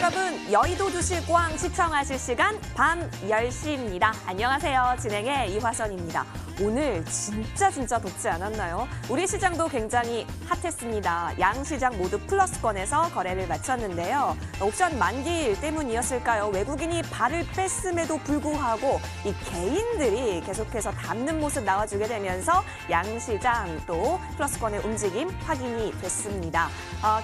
여러분, 여의도 두시광 시청하실 시간 밤 10시입니다. 안녕하세요. 진행의 이화선입니다. 오늘 진짜 덥지 않았나요? 우리 시장도 굉장히 핫했습니다. 양 시장 모두 플러스권에서 거래를 마쳤는데요. 옵션 만기일 때문이었을까요? 외국인이 발을 뺐음에도 불구하고 이 개인들이 계속해서 담는 모습 나와주게 되면서 양 시장 또 플러스권의 움직임 확인이 됐습니다.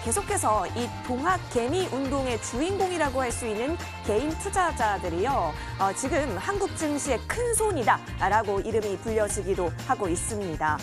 계속해서 이 동학 개미 운동의 주인공이라고 할 수 있는 개인 투자자들이요. 지금 한국 증시의 큰 손이다라고 이름이 불려지기도 하고 있습니다.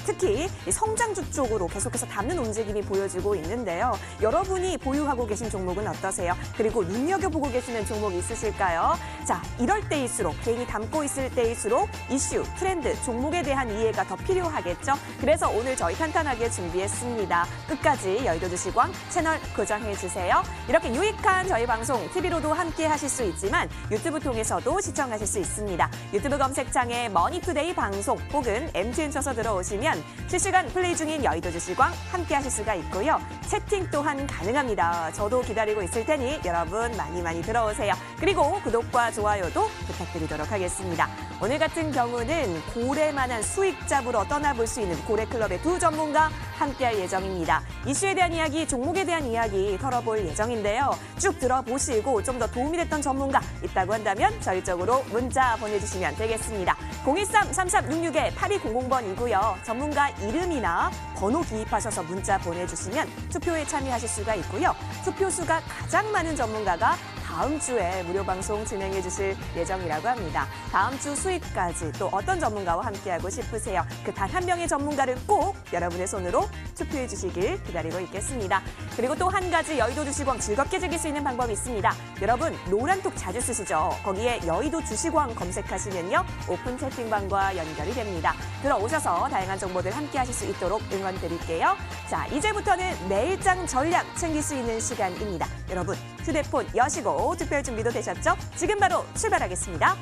특히 성장주 쪽으로 계속해서 담는 움직임이 보여지고 있는데요. 여러분이 보유하고 계신 종목은 어떠세요? 그리고 눈여겨보고 계시는 종목 있으실까요? 자, 이럴 때일수록 개인이 담고 있을 때일수록 이슈, 트렌드, 종목에 대한 이해가 더 필요하겠죠? 그래서 오늘 저희 탄탄하게 준비했습니다. 끝까지 여의도 두시광 채널 고정해주세요. 이렇게 유익한 저희 방송 TV로도 함께 하실 수 있지만 유튜브 통해서도 시청하실 수 있습니다. 유튜브 검색창에 머니투데이 방송 혹은 MTN 쳐서 들어오시면 실시간 플레이 중인 여의도 두시광 함께 하실 수가 있고요. 채팅 또한 가능합니다. 저도 기다리고 있을 테니 여러분 많이 들어오세요. 그리고 구독과 좋아요도 부탁드리도록 하겠습니다. 오늘 같은 경우는 고래만한 수익 잡으러 떠나볼 수 있는 고래클럽의 두 전문가 함께할 예정입니다. 이슈에 대한 이야기, 종목에 대한 이야기 털어볼 예정인데요. 쭉 들어보시고 좀 더 도움이 됐던 전문가 있다고 한다면 저희 쪽으로 문자 보내주시면 되겠습니다. 013-3366-8200번이고요. 전문가 이름이나 번호 기입하셔서 문자 보내주시면 투표에 참여하실 수가 있고요. 투표 수가 가장 많은 전문가가 다음 주에 무료 방송 진행해 주실 예정이라고 합니다. 다음 주 수익까지 또 어떤 전문가와 함께하고 싶으세요? 그 단 한 명의 전문가를 꼭 여러분의 손으로 투표해 주시길 기다리고 있겠습니다. 그리고 또 한 가지 여의도 두시광 즐겁게 즐길 수 있는 방법이 있습니다. 여러분 노란톡 자주 쓰시죠? 거기에 여의도 두시광 검색하시면요. 오픈 채팅방과 연결이 됩니다. 들어오셔서 다양한 정보들 함께 하실 수 있도록 응원 드릴게요. 자, 이제부터는 내일장 전략 챙길 수 있는 시간입니다. 여러분 휴대폰 여시고 투표할 준비도 되셨죠? 지금 바로 출발하겠습니다.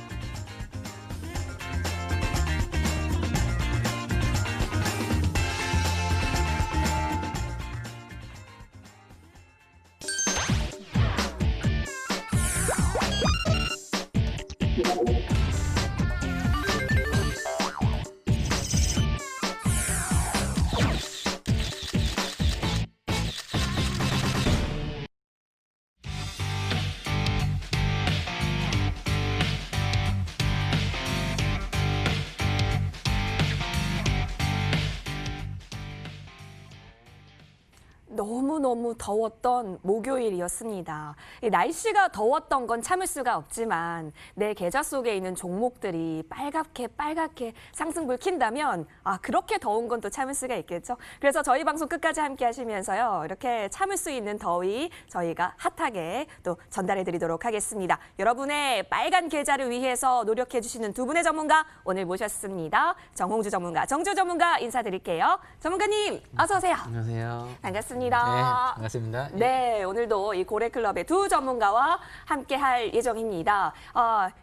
너무 더웠던 목요일이었습니다. 날씨가 더웠던 건 참을 수가 없지만 내 계좌 속에 있는 종목들이 빨갛게 상승불 킨다면 그렇게 더운 건 또 참을 수가 있겠죠. 그래서 저희 방송 끝까지 함께 하시면서요. 이렇게 참을 수 있는 더위 저희가 핫하게 또 전달해 드리도록 하겠습니다. 여러분의 빨간 계좌를 위해서 노력해 주시는 두 분의 전문가 오늘 모셨습니다. 정홍주 전문가, 정주 전문가 인사드릴게요. 전문가님 어서 오세요. 안녕하세요. 반갑습니다. 네, 반갑습니다. 네, 오늘도 이 고래클럽의 두 전문가와 함께할 예정입니다.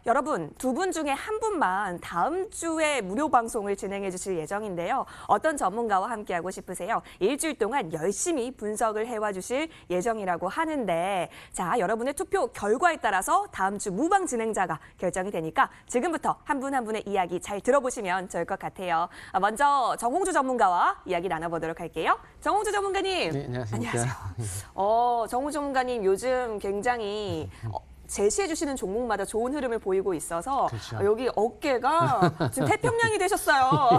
여러분, 두 분 중에 한 분만 다음 주에 무료 방송을 진행해 주실 예정인데요. 어떤 전문가와 함께하고 싶으세요? 일주일 동안 열심히 분석을 해와 주실 예정이라고 하는데 자, 여러분의 투표 결과에 따라서 다음 주 무방 진행자가 결정이 되니까 지금부터 한 분 한 분의 이야기 잘 들어보시면 좋을 것 같아요. 먼저 정홍주 전문가와 이야기 나눠보도록 할게요. 정홍주 전문가님. 네, 안녕하십니까. 안녕하세요. 정홍주 전문가님 요즘 굉장히 제시해 주시는 종목마다 좋은 흐름을 보이고 있어서 그렇죠. 여기 어깨가 지금 태평양이 되셨어요.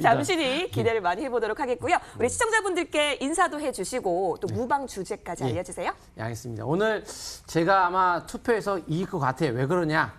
잠시 뒤 기대를 많이 해보도록 하겠고요. 우리 시청자분들께 인사도 해주시고 또 무방 주제까지 알려주세요. 네, 알겠습니다. 오늘 제가 아마 투표에서 이길 것 같아요. 왜 그러냐?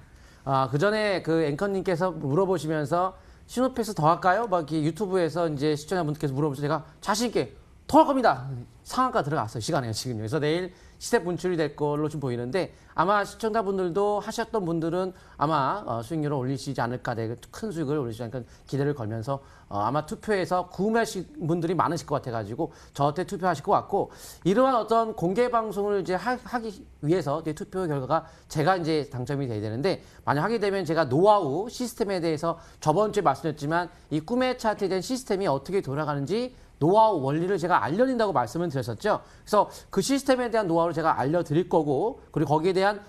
그 전에 그 앵커님께서 물어보시면서 신호패스 더 할까요? 막 이렇게 유튜브에서 이제 시청자분들께서 물어보셔서 제가 자신 있게 더 할 겁니다. 상한가 들어갔어요. 시간에요, 지금요. 그래서 내일 시세 분출이 될 걸로 좀 보이는데 아마 시청자분들도 하셨던 분들은 아마 수익률을 올리시지 않을까, 큰 수익을 올리시지 않을까 기대를 걸면서 아마 투표에서 구매하실 분들이 많으실 것 같아가지고 저한테 투표하실 것 같고 이러한 어떤 공개 방송을 이제 하기 위해서 이제 투표 결과가 제가 이제 당첨이 돼야 되는데 만약 하게 되면 제가 노하우 시스템에 대해서 저번 주에 말씀드렸지만 이 꿈의 차트에 대한 시스템이 어떻게 돌아가는지 노하우 원리를 제가 알려드린다고 말씀을 드렸었죠. 그래서 그 시스템에 대한 노하우를 바로 제가 알려드릴 거고, 그리고 거기에 대한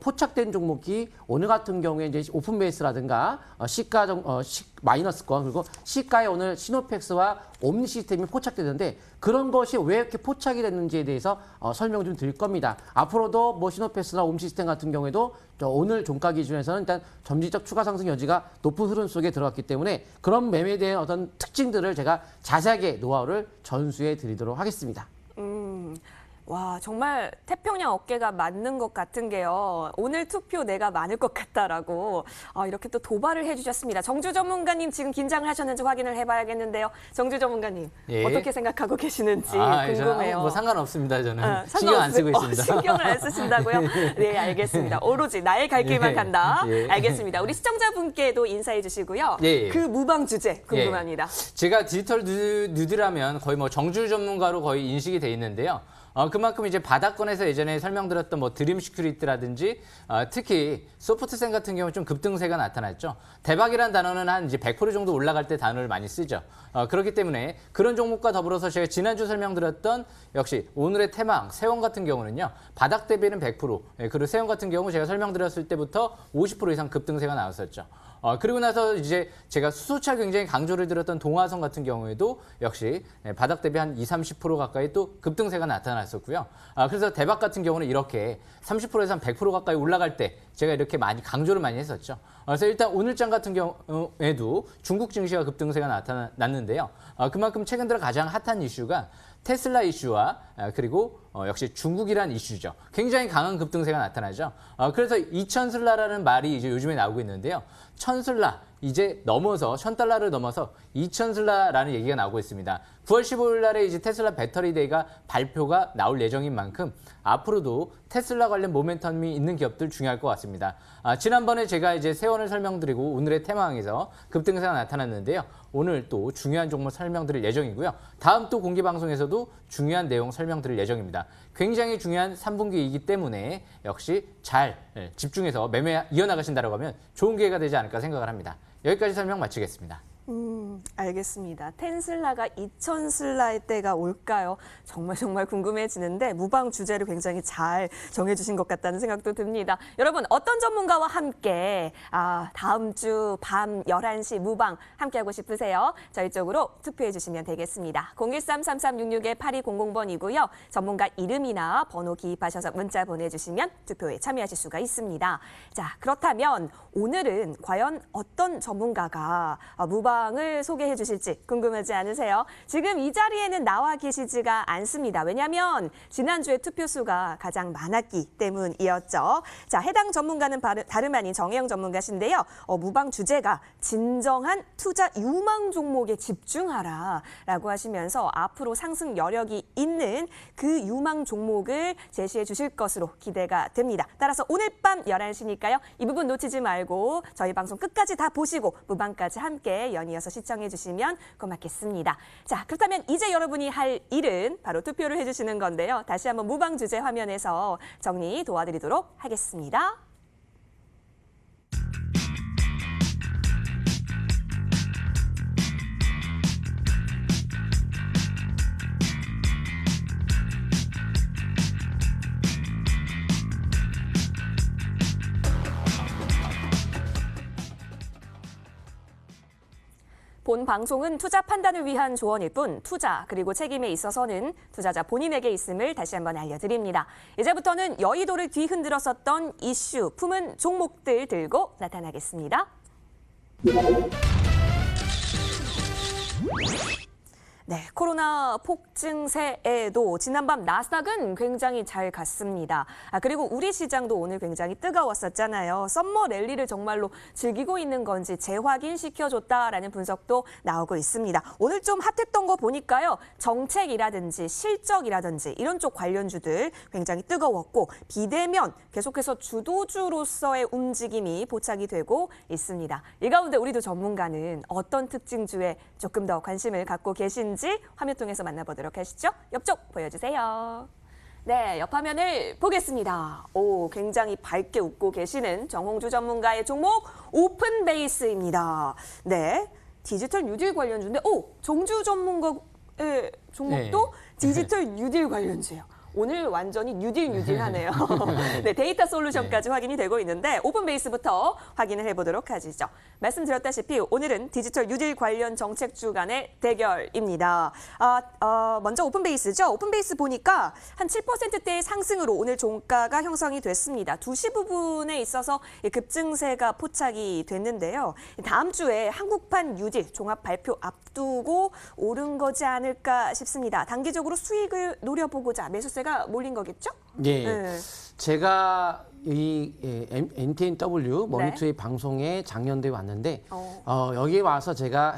포착된 종목이 오늘 같은 경우에 이제 오픈 베이스라든가 시가 마이너스권, 그리고 시가에 오늘 시노펙스와 옴니 시스템이 포착되는데, 그런 것이 왜 이렇게 포착이 됐는지에 대해서 설명 좀 드릴 겁니다. 앞으로도 뭐 시노펙스나 옴 시스템 같은 경우에도 오늘 종가 기준에서는 일단 점진적 추가 상승 여지가 높은 흐름 속에 들어갔기 때문에 그런 매매에 대한 어떤 특징들을 제가 자세하게 노하우를 전수해 드리도록 하겠습니다. 와, 정말 태평양 어깨가 맞는 것 같은 게요. 오늘 투표 내가 많을 것 같다라고 이렇게 또 도발을 해주셨습니다. 정주 전문가님 지금 긴장을 하셨는지 확인을 해봐야겠는데요. 정주 전문가님 예. 어떻게 생각하고 계시는지 저는 궁금해요. 뭐 상관없습니다. 저는 상관없- 신경 안 쓰고 있습니다. 신경을 안 쓰신다고요? 네, 알겠습니다. 오로지 나의 갈 길만 예. 간다. 예. 알겠습니다. 우리 시청자분께도 인사해 주시고요. 예. 그 무방 주제 궁금합니다. 제가 디지털 뉴드라면 거의 뭐 정주 전문가로 거의 인식이 돼 있는데요. 그만큼 이제 바닥권에서 예전에 설명드렸던 뭐 드림 시큐리티라든지 특히 소프트센 같은 경우 좀 급등세가 나타났죠. 대박이란 단어는 한 이제 100% 정도 올라갈 때 단어를 많이 쓰죠. 그렇기 때문에 그런 종목과 더불어서 제가 지난주 설명드렸던 역시 오늘의 태망, 세원 같은 경우는요. 바닥 대비는 100%, 그리고 세원 같은 경우 제가 설명드렸을 때부터 50% 이상 급등세가 나왔었죠. 그리고 나서 이제 제가 수소차 굉장히 강조를 드렸던 동화성 같은 경우에도 역시 바닥 대비 한 20-30% 가까이 또 급등세가 나타났었고요. 그래서 대박 같은 경우는 이렇게 30%에서 한 100% 가까이 올라갈 때 제가 이렇게 많이 강조를 많이 했었죠. 그래서 일단 오늘장 같은 경우에도 중국 증시가 급등세가 나타났는데요. 그만큼 최근 들어 가장 핫한 이슈가 테슬라 이슈와 그리고 역시 중국이란 이슈죠. 굉장히 강한 급등세가 나타나죠. 그래서 2,000슬라라는 말이 이제 요즘에 나오고 있는데요. 1,000슬라 이제 넘어서 1,000달러를 넘어서 2,000슬라라는 얘기가 나오고 있습니다. 9월 15일 날에 이제 테슬라 배터리 데이가 발표가 나올 예정인 만큼 앞으로도 테슬라 관련 모멘텀이 있는 기업들 중요할 것 같습니다. 지난번에 제가 이제 세원을 설명드리고 오늘의 테마항에서 급등세가 나타났는데요. 오늘 또 중요한 종목 설명드릴 예정이고요. 다음 또 공개 방송에서도 중요한 내용 설명드릴 예정입니다. 굉장히 중요한 3분기이기 때문에 역시 잘 집중해서 매매 이어나가신다고 하면 좋은 기회가 되지 않을까 생각을 합니다. 여기까지 설명 마치겠습니다. 알겠습니다. 텐슬라가 2,000슬라의 때가 올까요? 정말 궁금해지는데 무방 주제를 굉장히 잘 정해주신 것 같다는 생각도 듭니다. 여러분 어떤 전문가와 함께 다음 주 밤 11시 무방 함께하고 싶으세요? 저희 쪽으로 투표해 주시면 되겠습니다. 013-3366-8200번이고요. 전문가 이름이나 번호 기입하셔서 문자 보내주시면 투표에 참여하실 수가 있습니다. 자, 그렇다면 오늘은 과연 어떤 전문가가 무방을 소개해 주실지 궁금하지 않으세요? 지금 이 자리에는 나와 계시지가 않습니다. 왜냐하면 지난주에 투표수가 가장 많았기 때문이었죠. 자, 해당 전문가는 다름 아닌 정혜영 전문가신데요. 무방 주제가 진정한 투자 유망 종목에 집중하라라고 하시면서 앞으로 상승 여력이 있는 그 유망 종목을 제시해 주실 것으로 기대가 됩니다. 따라서 오늘 밤 11시니까요. 이 부분 놓치지 말고 저희 방송 끝까지 다 보시고 무방까지 함께 연이어서 시청해 주시면 고맙겠습니다. 자, 그렇다면 이제 여러분이 할 일은 바로 투표를 해주시는 건데요. 다시 한번 무방 주제 화면에서 정리 도와드리도록 하겠습니다. 본 방송은 투자 판단을 위한 조언일 뿐 투자 그리고 책임에 있어서는 투자자 본인에게 있음을 다시 한번 알려드립니다. 이제부터는 여의도를 뒤흔들었었던 이슈, 품은 종목들 들고 나타나겠습니다. 네, 코로나 폭증세에도 지난밤 나스닥은 굉장히 잘 갔습니다. 그리고 우리 시장도 오늘 굉장히 뜨거웠었잖아요. 썸머 랠리를 정말로 즐기고 있는 건지 재확인시켜줬다라는 분석도 나오고 있습니다. 오늘 좀 핫했던 거 보니까요. 정책이라든지 실적이라든지 이런 쪽 관련주들 굉장히 뜨거웠고 비대면 계속해서 주도주로서의 움직임이 포착이 되고 있습니다. 이 가운데 우리도 전문가는 어떤 특징주에 조금 더 관심을 갖고 계신지 화면 통해서 만나보도록 하시죠. 옆쪽 보여주세요. 네, 옆 화면을 보겠습니다. 오, 굉장히 밝게 웃고 계시는 정홍주 전문가의 종목 오픈베이스입니다. 네, 디지털 뉴딜 관련주인데 정주 전문가의 종목도 네. 디지털 뉴딜 관련주예요. 오늘 완전히 뉴딜하네요. 네, 데이터 솔루션까지 확인이 되고 있는데 오픈베이스부터 확인을 해보도록 하시죠. 말씀드렸다시피 오늘은 디지털 뉴딜 관련 정책주 간의 대결입니다. 먼저 오픈베이스죠. 오픈베이스 보니까 한 7%대의 상승으로 오늘 종가가 형성이 됐습니다. 2시 부분에 있어서 급증세가 포착이 됐는데요. 다음 주에 한국판 뉴딜 종합 발표 앞두고 오른 거지 않을까 싶습니다. 단기적으로 수익을 노려보고자 매수세가 몰린 거겠죠? 예. 네. 제가 이 NTNW 머니투데이 네. 방송에 작년도에 왔는데 여기에 와서 제가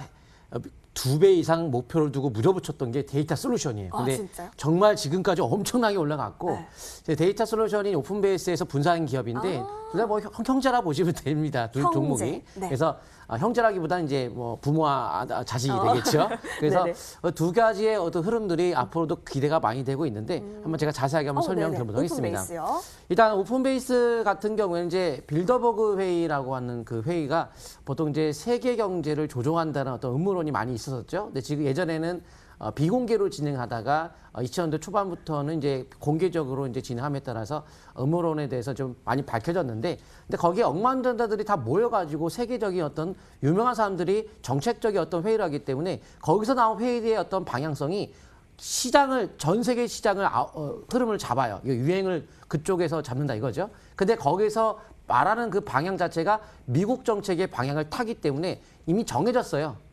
2배 이상 목표를 두고 물어붙였던 게 데이터 솔루션이에요. 아, 근데 진짜요? 정말 지금까지 엄청나게 올라갔고 네. 이제 데이터 솔루션이 오픈베이스에서 분사한 기업인데 둘 다 뭐 형제라 보시면 됩니다. 둘 형제. 종목이. 네. 그래서 형제라기보다는 이제 뭐 부모와 자식이 되겠죠. 그래서 네네. 두 가지의 어떤 흐름들이 앞으로도 기대가 많이 되고 있는데 한번 제가 자세하게 한번 설명 네네. 드려보도록 하겠습니다. 오픈베이스요. 일단 오픈베이스 같은 경우에는 이제 빌더버그 회의라고 하는 그 회의가 보통 이제 세계 경제를 조종한다는 어떤 음모론이 많이 있었었죠. 근데 지금 예전에는 비공개로 진행하다가 2000년대 초반부터는 이제 공개적으로 이제 진행함에 따라서 음모론에 대해서 좀 많이 밝혀졌는데, 근데 거기에 억만장자들이 다 모여가지고 세계적인 어떤 유명한 사람들이 정책적인 어떤 회의를 하기 때문에 거기서 나온 회의의 어떤 방향성이 시장을 전 세계 시장을 흐름을 잡아요. 유행을 그쪽에서 잡는다 이거죠. 근데 거기서 말하는 그 방향 자체가 미국 정책의 방향을 타기 때문에 이미 정해졌어요.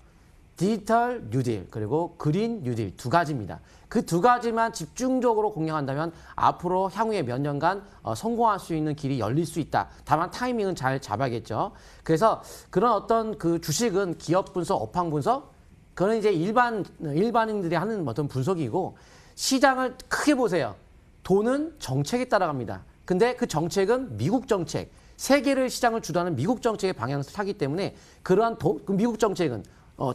디지털 뉴딜 그리고 그린 뉴딜 두 가지입니다. 그 두 가지만 집중적으로 공략한다면 앞으로 향후에 몇 년간 성공할 수 있는 길이 열릴 수 있다. 다만 타이밍은 잘 잡아야겠죠. 그래서 그런 어떤 그 주식은 기업 분석, 업황 분석, 그건 이제 일반인들이 하는 어떤 분석이고, 시장을 크게 보세요. 돈은 정책에 따라갑니다. 근데 그 정책은 미국 정책, 세계를 시장을 주도하는 미국 정책의 방향을 타기 때문에 그러한 그 미국 정책은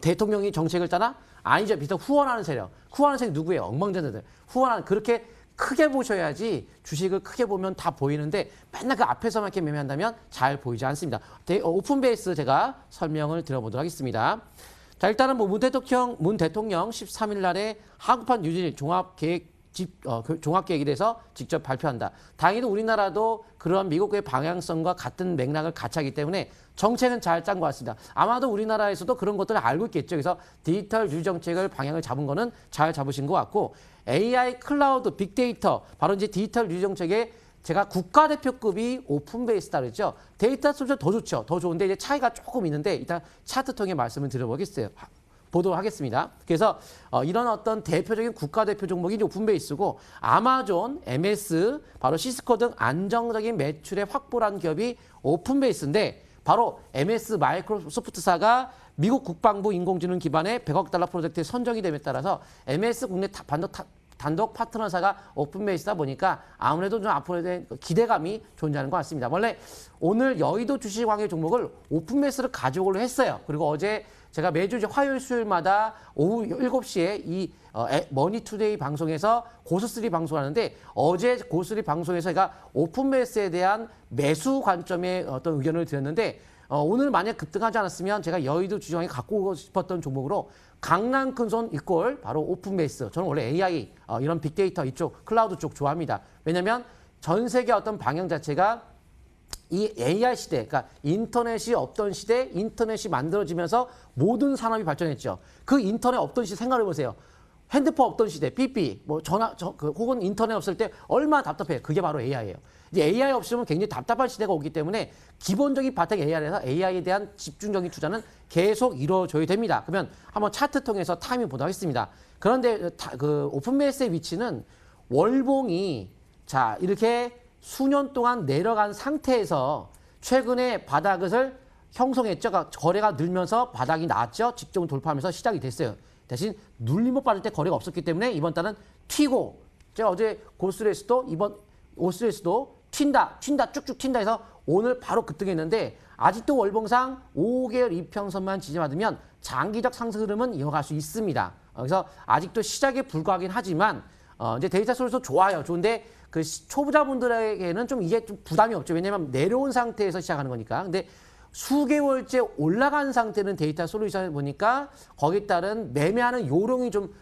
대통령이 정책을 따라? 아니죠. 비슷한 후원하는 세력. 후원하는 세력 누구예요? 엉망자들. 후원하는, 그렇게 크게 보셔야지 주식을 크게 보면 다 보이는데 맨날 그 앞에서만 이렇게 매매한다면 잘 보이지 않습니다. 오픈베이스 제가 설명을 드려보도록 하겠습니다. 자, 일단은 뭐 문 대통령 13일 날에 한국판 뉴딜 종합계획에 대해서 직접 발표한다. 다행히도 우리나라도 그런 미국의 방향성과 같은 맥락을 같이 하기 때문에 정책은 잘 짠 것 같습니다. 아마도 우리나라에서도 그런 것들을 알고 있겠죠. 그래서 디지털 뉴 정책을 방향을 잡은 거는 잘 잡으신 것 같고, AI, 클라우드, 빅데이터, 바로 이제 디지털 뉴 정책의 제가 국가대표급이 오픈베이스다 그랬죠. 데이터 솔루션 더 좋죠. 더 좋은데 이제 차이가 조금 있는데 일단 차트 통해 말씀을 드려보겠어요. 보도록 하겠습니다. 그래서 이런 어떤 대표적인 국가대표 종목이 이제 오픈베이스고, 아마존, MS, 바로 시스코 등 안정적인 매출의 확보란 기업이 오픈베이스인데, 바로 MS 마이크로소프트사가 미국 국방부 인공지능 기반의 100억 달러 프로젝트에 선정이 됨에 따라서 MS 국내 단독 파트너사가 오픈베이스다 보니까 아무래도 좀 앞으로에 대한 기대감이 존재하는 것 같습니다. 원래 오늘 여의도 주식왕의 종목을 오픈베이스를 가져오기로 했어요. 그리고 어제 제가 매주 화요일 수요일마다 오후 7시에 이 머니투데이 방송에서 고스3 방송하는데, 어제 고스3 방송에서 제가 오픈베이스에 대한 매수 관점의 어떤 의견을 드렸는데, 오늘 만약 급등하지 않았으면 제가 여의도 주식왕에 갖고 오고 싶었던 종목으로 강남 큰손 이꼴 바로 오픈베이스. 저는 원래 AI 이런 빅데이터 이쪽 클라우드 쪽 좋아합니다. 왜냐하면 전 세계 어떤 방향 자체가 이 AI 시대, 그러니까 인터넷이 없던 시대, 인터넷이 만들어지면서 모든 산업이 발전했죠. 그 인터넷 없던 시대 생각해 보세요. 핸드폰 없던 시대, 삐삐, 뭐 혹은 인터넷 없을 때 얼마나 답답해요. 그게 바로 AI예요. 이제 AI 없으면 굉장히 답답한 시대가 오기 때문에 기본적인 바탕 AI라서 AI에 대한 집중적인 투자는 계속 이루어져야 됩니다. 그러면 한번 차트 통해서 타이밍 보도록 하겠습니다. 그런데 그 오픈베이스의 위치는 월봉이 자 이렇게 수년 동안 내려간 상태에서 최근에 바닥을 형성했죠. 그러니까 거래가 늘면서 바닥이 나왔죠. 직전 돌파하면서 시작이 됐어요. 대신 눌림목 받을 때 거래가 없었기 때문에 이번 달은 튀고, 제가 어제 고스레스도 이번 오스레스도 튄다 쭉쭉 튄다 해서 오늘 바로 급등했는데, 아직도 월봉상 5개월 이평선만 지지받으면 장기적 상승 흐름은 이어갈 수 있습니다. 그래서 아직도 시작에 불과하긴 하지만 이제 데이터 솔루션 좋아요. 좋은데 그 초보자분들에게는 좀 이게 좀 부담이 없죠. 왜냐하면 내려온 상태에서 시작하는 거니까. 근데 수개월째 올라간 상태는 데이터 솔루션을 보니까 거기에 따른 매매하는 요령이 좀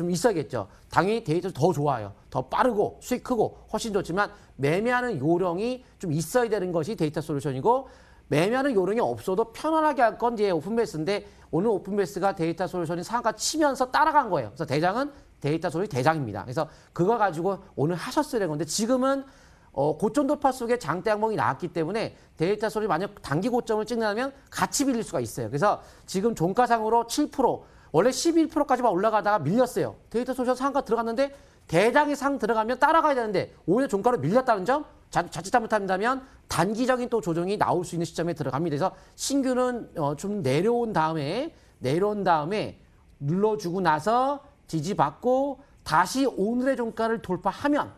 있어야겠죠. 당연히 데이터 더 좋아요. 더 빠르고 수익 크고 훨씬 좋지만 매매하는 요령이 좀 있어야 되는 것이 데이터 솔루션이고 매매하는 요령이 없어도 편안하게 할 건 이제 오픈베이스인데 오늘 오픈베이스가 데이터 솔루션이 상한가 치면서 따라간 거예요. 그래서 대장은 데이터 솔루션 대장입니다. 그래서 그거 가지고 오늘 하셨어야 되는 건데 지금은 고점 돌파 속에 장대 항목이 나왔기 때문에 데이터 솔루션이 만약 단기 고점을 찍는다면 같이 밀릴 수가 있어요. 그래서 지금 종가상으로 7% 원래 11%까지만 올라가다가 밀렸어요. 데이터 솔루션 상한가 들어갔는데 대장이 상 들어가면 따라가야 되는데 오히려 종가로 밀렸다는 점 자칫 잘못한다면 단기적인 또 조정이 나올 수 있는 시점에 들어갑니다. 그래서 신규는 좀 내려온 다음에 눌러주고 나서 지지받고 다시 오늘의 종가를 돌파하면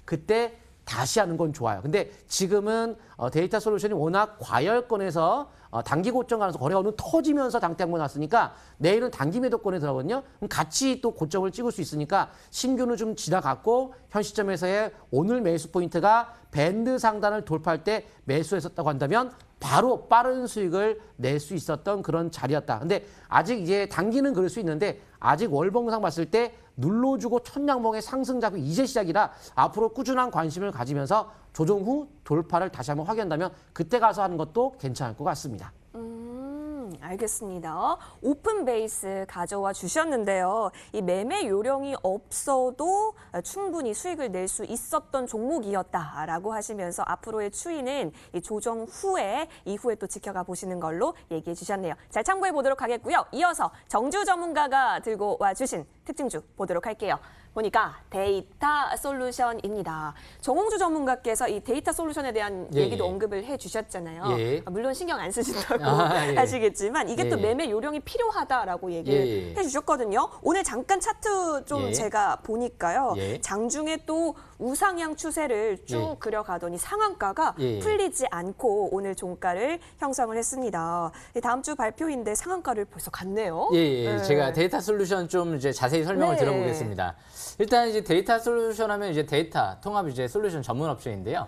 그때 다시 하는 건 좋아요. 근데 지금은 데이터 솔루션이 워낙 과열권에서 단기 고점 가면서 거래가 오늘 터지면서 장대 항목 났으니까 내일은 단기 매도권에 들어가거든요. 그럼 같이 또 고점을 찍을 수 있으니까 신규는 좀 지나갔고 현 시점에서의 오늘 매수 포인트가 밴드 상단을 돌파할 때 매수했었다고 한다면 바로 빠른 수익을 낼 수 있었던 그런 자리였다. 근데 아직 이제 단기는 그럴 수 있는데 아직 월봉상 봤을 때 눌러주고 천양봉의 상승 작업이 이제 시작이라 앞으로 꾸준한 관심을 가지면서 조정 후 돌파를 다시 한번 확인한다면 그때 가서 하는 것도 괜찮을 것 같습니다. 알겠습니다. 오픈 베이스 가져와 주셨는데요. 이 매매 요령이 없어도 충분히 수익을 낼 수 있었던 종목이었다라고 하시면서 앞으로의 추이는 이 조정 후에 이후에 또 지켜가 보시는 걸로 얘기해 주셨네요. 잘 참고해 보도록 하겠고요. 이어서 정주 전문가가 들고 와 주신 특징주 보도록 할게요. 보니까 데이터 솔루션입니다. 정홍주 전문가께서 이 데이터 솔루션에 대한 얘기도 언급을 해주셨잖아요. 물론 신경 안 쓰신다고 하시겠지만 이게 또 매매 요령이 필요하다라고 얘기를 해주셨거든요. 오늘 잠깐 차트 좀 제가 보니까요. 장중에 또 우상향 추세를 쭉 그려가더니 상한가가 풀리지 않고 오늘 종가를 형성을 했습니다. 다음 주 발표인데 상한가를 벌써 갔네요. 제가 데이터 솔루션 좀 이제 자세히 설명을 들어보겠습니다. 일단 이제 데이터 솔루션 하면 이제 데이터 통합 이제 솔루션 전문 업체인데요.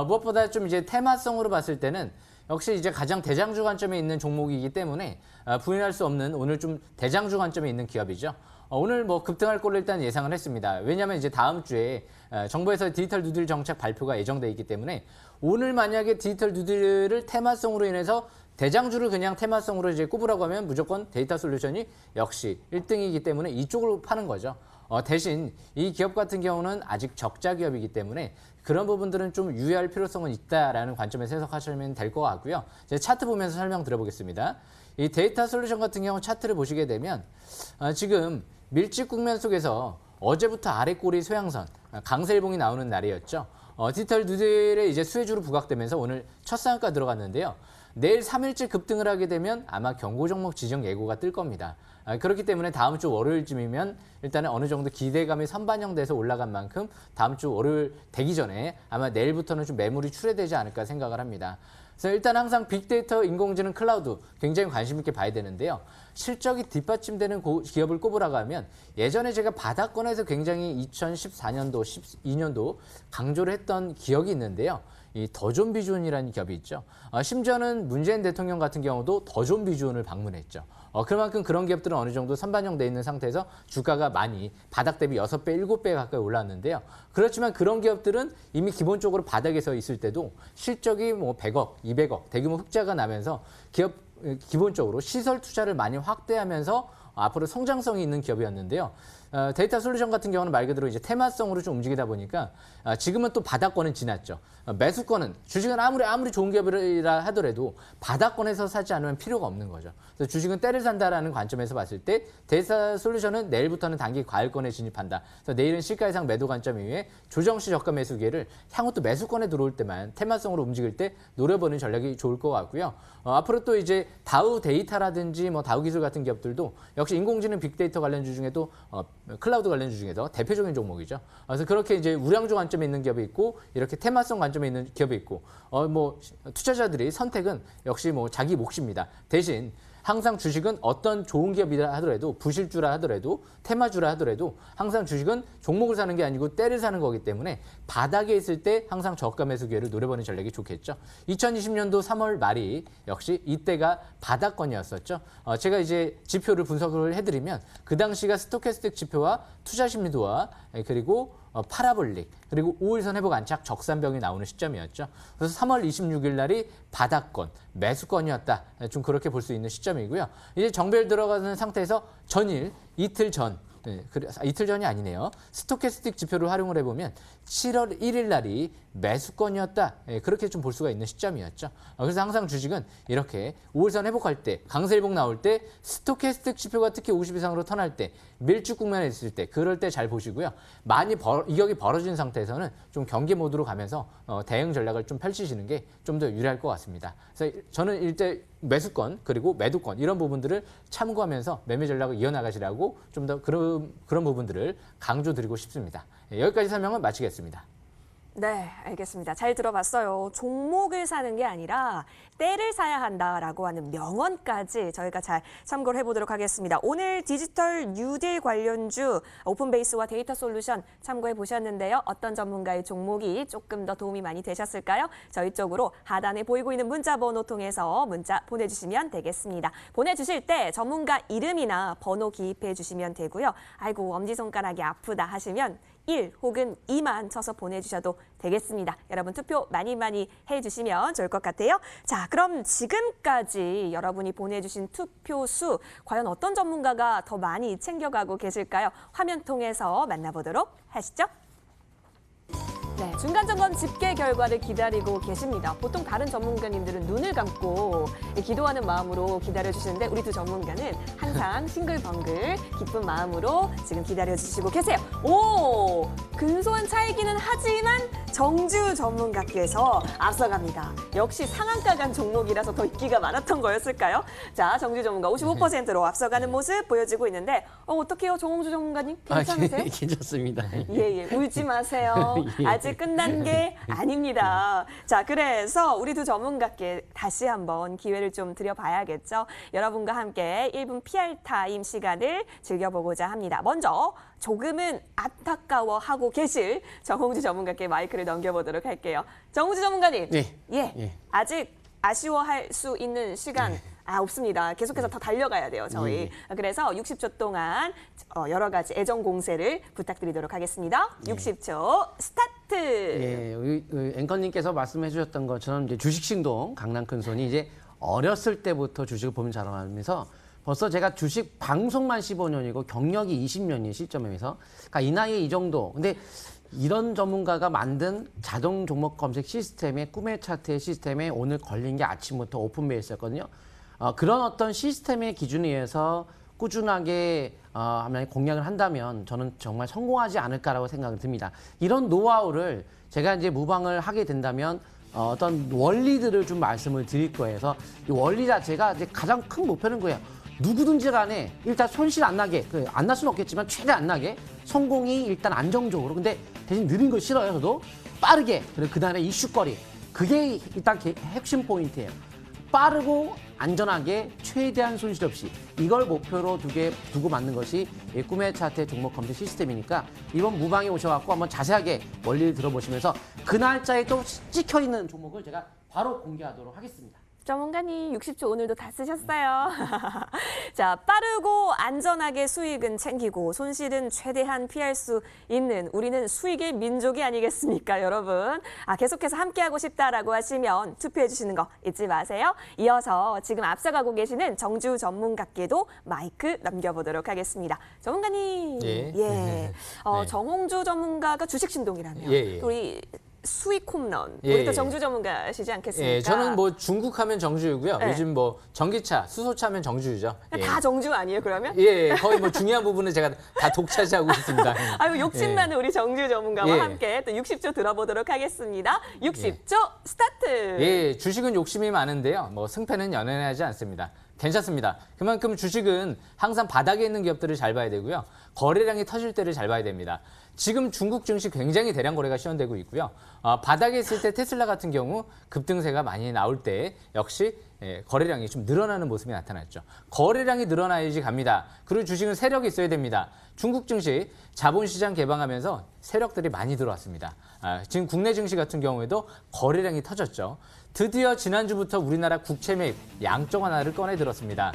무엇보다 좀 이제 테마성으로 봤을 때는 역시 이제 가장 대장주 관점에 있는 종목이기 때문에 부인할 수 없는 오늘 좀 대장주 관점에 있는 기업이죠. 오늘 뭐 급등할 걸로 일단 예상을 했습니다. 왜냐하면 이제 다음 주에 정부에서 디지털 뉴딜 정책 발표가 예정돼 있기 때문에 오늘 만약에 디지털 뉴딜을 테마성으로 인해서 대장주를 그냥 테마성으로 이제 꼽으라고 하면 무조건 데이터 솔루션이 역시 1등이기 때문에 이쪽으로 파는 거죠. 대신 이 기업 같은 경우는 아직 적자 기업이기 때문에 그런 부분들은 좀 유의할 필요성은 있다라는 관점에서 해석하시면 될 것 같고요. 이제 차트 보면서 설명드려보겠습니다. 이 데이터 솔루션 같은 경우 차트를 보시게 되면 지금 밀집 국면 속에서 어제부터 아래 꼬리 소양선, 강세일봉이 나오는 날이었죠. 디지털 뉴딜에 이제 수혜주로 부각되면서 오늘 첫 상한가 들어갔는데요. 내일 3일째 급등을 하게 되면 아마 경고 종목 지정 예고가 뜰 겁니다. 그렇기 때문에 다음 주 월요일쯤이면 일단은 어느 정도 기대감이 선반영돼서 올라간 만큼 다음 주 월요일 되기 전에 아마 내일부터는 좀 매물이 출회되지 않을까 생각을 합니다. 그래서 일단 항상 빅데이터, 인공지능, 클라우드 굉장히 관심 있게 봐야 되는데요. 실적이 뒷받침되는 기업을 꼽으라고 하면 예전에 제가 바닥권에서 굉장히 2014년도, 12년도 강조를 했던 기억이 있는데요. 이 더존비주온이라는 기업이 있죠. 심지어는 문재인 대통령 같은 경우도 더존비주온을 방문했죠. 그만큼 그런 기업들은 어느 정도 선반영돼 있는 상태에서 주가가 많이 바닥 대비 6배, 7배 가까이 올랐는데요. 그렇지만 그런 기업들은 이미 기본적으로 바닥에서 있을 때도 실적이 뭐 100억, 200억 대규모 흑자가 나면서 기본적으로 시설 투자를 많이 확대하면서 앞으로 성장성이 있는 기업이었는데요. 데이터 솔루션 같은 경우는 말 그대로 이제 테마성으로 좀 움직이다 보니까 지금은 또 바닥권은 지났죠. 매수권은 주식은 아무리 좋은 기업이라 하더라도 바닥권에서 사지 않으면 필요가 없는 거죠. 그래서 주식은 때를 산다라는 관점에서 봤을 때 데이터 솔루션은 내일부터는 단기 과열권에 진입한다. 그래서 내일은 시가 이상 매도 관점 이후에 조정 시 저가 매수 기회를 향후 또 매수권에 들어올 때만 테마성으로 움직일 때 노려보는 전략이 좋을 것 같고요. 앞으로 또 이제 다우 데이터라든지 뭐 다우 기술 같은 기업들도 역시 인공지능 빅데이터 관련주 중에도 클라우드 관련주 중에서 대표적인 종목이죠. 그래서 그렇게 이제 우량주 관점에 있는 기업이 있고 이렇게 테마성 관점에 있는 기업이 있고 뭐 투자자들이 선택은 역시 뭐 자기 몫입니다. 대신 항상 주식은 어떤 좋은 기업이라 하더라도 부실주라 하더라도 테마주라 하더라도 항상 주식은 종목을 사는 게 아니고 때를 사는 거기 때문에 바닥에 있을 때 항상 저가 매수 기회를 노려보는 전략이 좋겠죠. 2020년도 3월 말이 역시 이때가 바닥권이었었죠. 제가 이제 지표를 분석을 해드리면 그 당시가 스토캐스틱 지표와 투자 심리도와 그리고 파라볼릭 그리고 5일선 회복 안착 적산병이 나오는 시점이었죠. 그래서 3월 26일 날이 바닥권, 매수권이었다. 좀 그렇게 볼 수 있는 시점이고요. 이제 정배를 들어가는 상태에서 전일, 이틀 전, 이틀 전이 아니네요. 스토캐스틱 지표를 활용을 해보면 7월 1일 날이 매수권이었다. 그렇게 좀 볼 수가 있는 시점이었죠. 그래서 항상 주식은 이렇게 5일선 회복할 때, 강세 회복 나올 때, 스토캐스틱 지표가 특히 50 이상으로 턴할 때, 밀집 국면에 있을 때, 그럴 때 잘 보시고요. 많이 이격이 벌어진 상태에서는 좀 경계 모드로 가면서 대응 전략을 좀 펼치시는 게 좀 더 유리할 것 같습니다. 그래서 저는 일대 매수권 그리고 매도권 이런 부분들을 참고하면서 매매 전략을 이어나가시라고 좀 더 그런 부분들을 강조드리고 싶습니다. 여기까지 설명을 마치겠습니다. 네, 알겠습니다. 잘 들어봤어요. 종목을 사는 게 아니라 때를 사야 한다라고 하는 명언까지 저희가 잘 참고를 해보도록 하겠습니다. 오늘 디지털 뉴딜 관련주 오픈베이스와 데이터 솔루션 참고해 보셨는데요. 어떤 전문가의 종목이 조금 더 도움이 많이 되셨을까요? 저희 쪽으로 하단에 보이고 있는 문자 번호 통해서 문자 보내주시면 되겠습니다. 보내주실 때 전문가 이름이나 번호 기입해 주시면 되고요. 아이고 엄지손가락이 아프다 하시면 1 혹은 2만 쳐서 보내주셔도 되겠습니다. 여러분 투표 많이 해주시면 좋을 것 같아요. 자, 그럼 지금까지 여러분이 보내주신 투표 수 과연 어떤 전문가가 더 많이 챙겨가고 계실까요? 화면 통해서 만나보도록 하시죠. 네, 중간 점검 집계 결과를 기다리고 계십니다. 보통 다른 전문가님들은 눈을 감고 기도하는 마음으로 기다려주시는데 우리 두 전문가는 항상 싱글벙글 기쁜 마음으로 지금 기다려주시고 계세요. 오! 근소한 차이기는 하지만 정주 전문가께서 앞서갑니다. 역시 상한가 간 종목이라서 더 인기가 많았던 거였을까요? 자, 정주 전문가 55%로 앞서가는 모습 보여지고 있는데 어떡해요, 정주 전문가님? 괜찮으세요? 괜찮습니다. 예, 울지 마세요. 아직 끝난 게 아닙니다. 자, 그래서 우리 두 전문가께 다시 한번 기회를 좀 드려봐야겠죠. 여러분과 함께 1분 PR 타임 시간을 즐겨보고자 합니다. 먼저 조금은 안타까워하고 계실 정홍주 전문가께 마이크를 넘겨보도록 할게요. 정홍주 전문가님, 예. 아직 아쉬워할 수 있는 시간 없습니다. 계속해서 더 달려가야 돼요, 저희. 그래서 60초 동안 여러 가지 애정 공세를 부탁드리도록 하겠습니다. 60초 스타트! 예, 우리 앵커님께서 말씀해 주셨던 것처럼 이제 주식신동 강남 큰손이 이제 어렸을 때부터 주식을 보면 자라나면서 벌써 제가 주식 방송만 15년이고 경력이 20년인 시점에서 그러니까 이 나이에 이 정도. 근데 이런 전문가가 만든 자동 종목 검색 시스템의 꿈의 차트의 시스템에 오늘 걸린 게 아침부터 오픈베이스였거든요. 그런 어떤 시스템의 기준에 의해서 꾸준하게 공략을 한다면 저는 정말 성공하지 않을까라고 생각이 듭니다. 이런 노하우를 제가 이제 무방을 하게 된다면 어떤 원리들을 좀 말씀을 드릴 거예요. 그래서 이 원리 자체가 이제 가장 큰 목표는 거예요. 누구든지 간에 일단 손실 안 나게, 안 날 수는 없겠지만 최대 안 나게 성공이 일단 안정적으로. 근데 대신 느린 거 싫어요. 저도 빠르게. 그리고 그다음에 이슈거리. 그게 일단 핵심 포인트예요. 빠르고 안전하게 최대한 손실 없이 이걸 목표로 두고 만든 것이 꿈의 차트의 종목 검색 시스템이니까 이번 무방에 오셔갖고 한번 자세하게 원리를 들어보시면서 그 날짜에 또 찍혀있는 종목을 제가 바로 공개하도록 하겠습니다. 전문가님 60초 오늘도 다 쓰셨어요. 자, 빠르고 안전하게 수익은 챙기고 손실은 최대한 피할 수 있는 우리는 수익의 민족이 아니겠습니까, 여러분? 계속해서 함께하고 싶다라고 하시면 투표해 주시는 거 잊지 마세요. 이어서 지금 앞서가고 계시는 정주 전문가께도 마이크 넘겨보도록 하겠습니다. 전문가님, 네. 정홍주 전문가가 주식신동이라면 예. 우리 수익 홈런. 예. 우리 또 정주 전문가시지 않겠습니까? 예, 저는 뭐 중국 하면 정주이고요. 요즘 뭐 전기차, 수소차 하면 정주죠. 다 정주 아니에요, 그러면? 예, 거의 뭐 중요한 부분은 제가 다 독차지하고 있습니다. 아유, 욕심나는 우리 정주 전문가와 예. 함께 또 60초 들어보도록 하겠습니다. 60초 스타트! 예, 주식은 욕심이 많은데요. 뭐 승패는 연연하지 않습니다. 괜찮습니다. 그만큼 주식은 항상 바닥에 있는 기업들을 잘 봐야 되고요. 거래량이 터질 때를 잘 봐야 됩니다. 지금 중국 증시 굉장히 대량 거래가 시현되고 있고요. 바닥에 있을 때 테슬라 같은 경우 급등세가 많이 나올 때 역시 거래량이 좀 늘어나는 모습이 나타났죠. 거래량이 늘어나야지 갑니다. 그리고 주식은 세력이 있어야 됩니다. 중국 증시 자본시장 개방하면서 세력들이 많이 들어왔습니다. 지금 국내 증시 같은 경우에도 거래량이 터졌죠. 드디어 지난주부터 우리나라 국채 매입 양적 완화를 꺼내 들었습니다.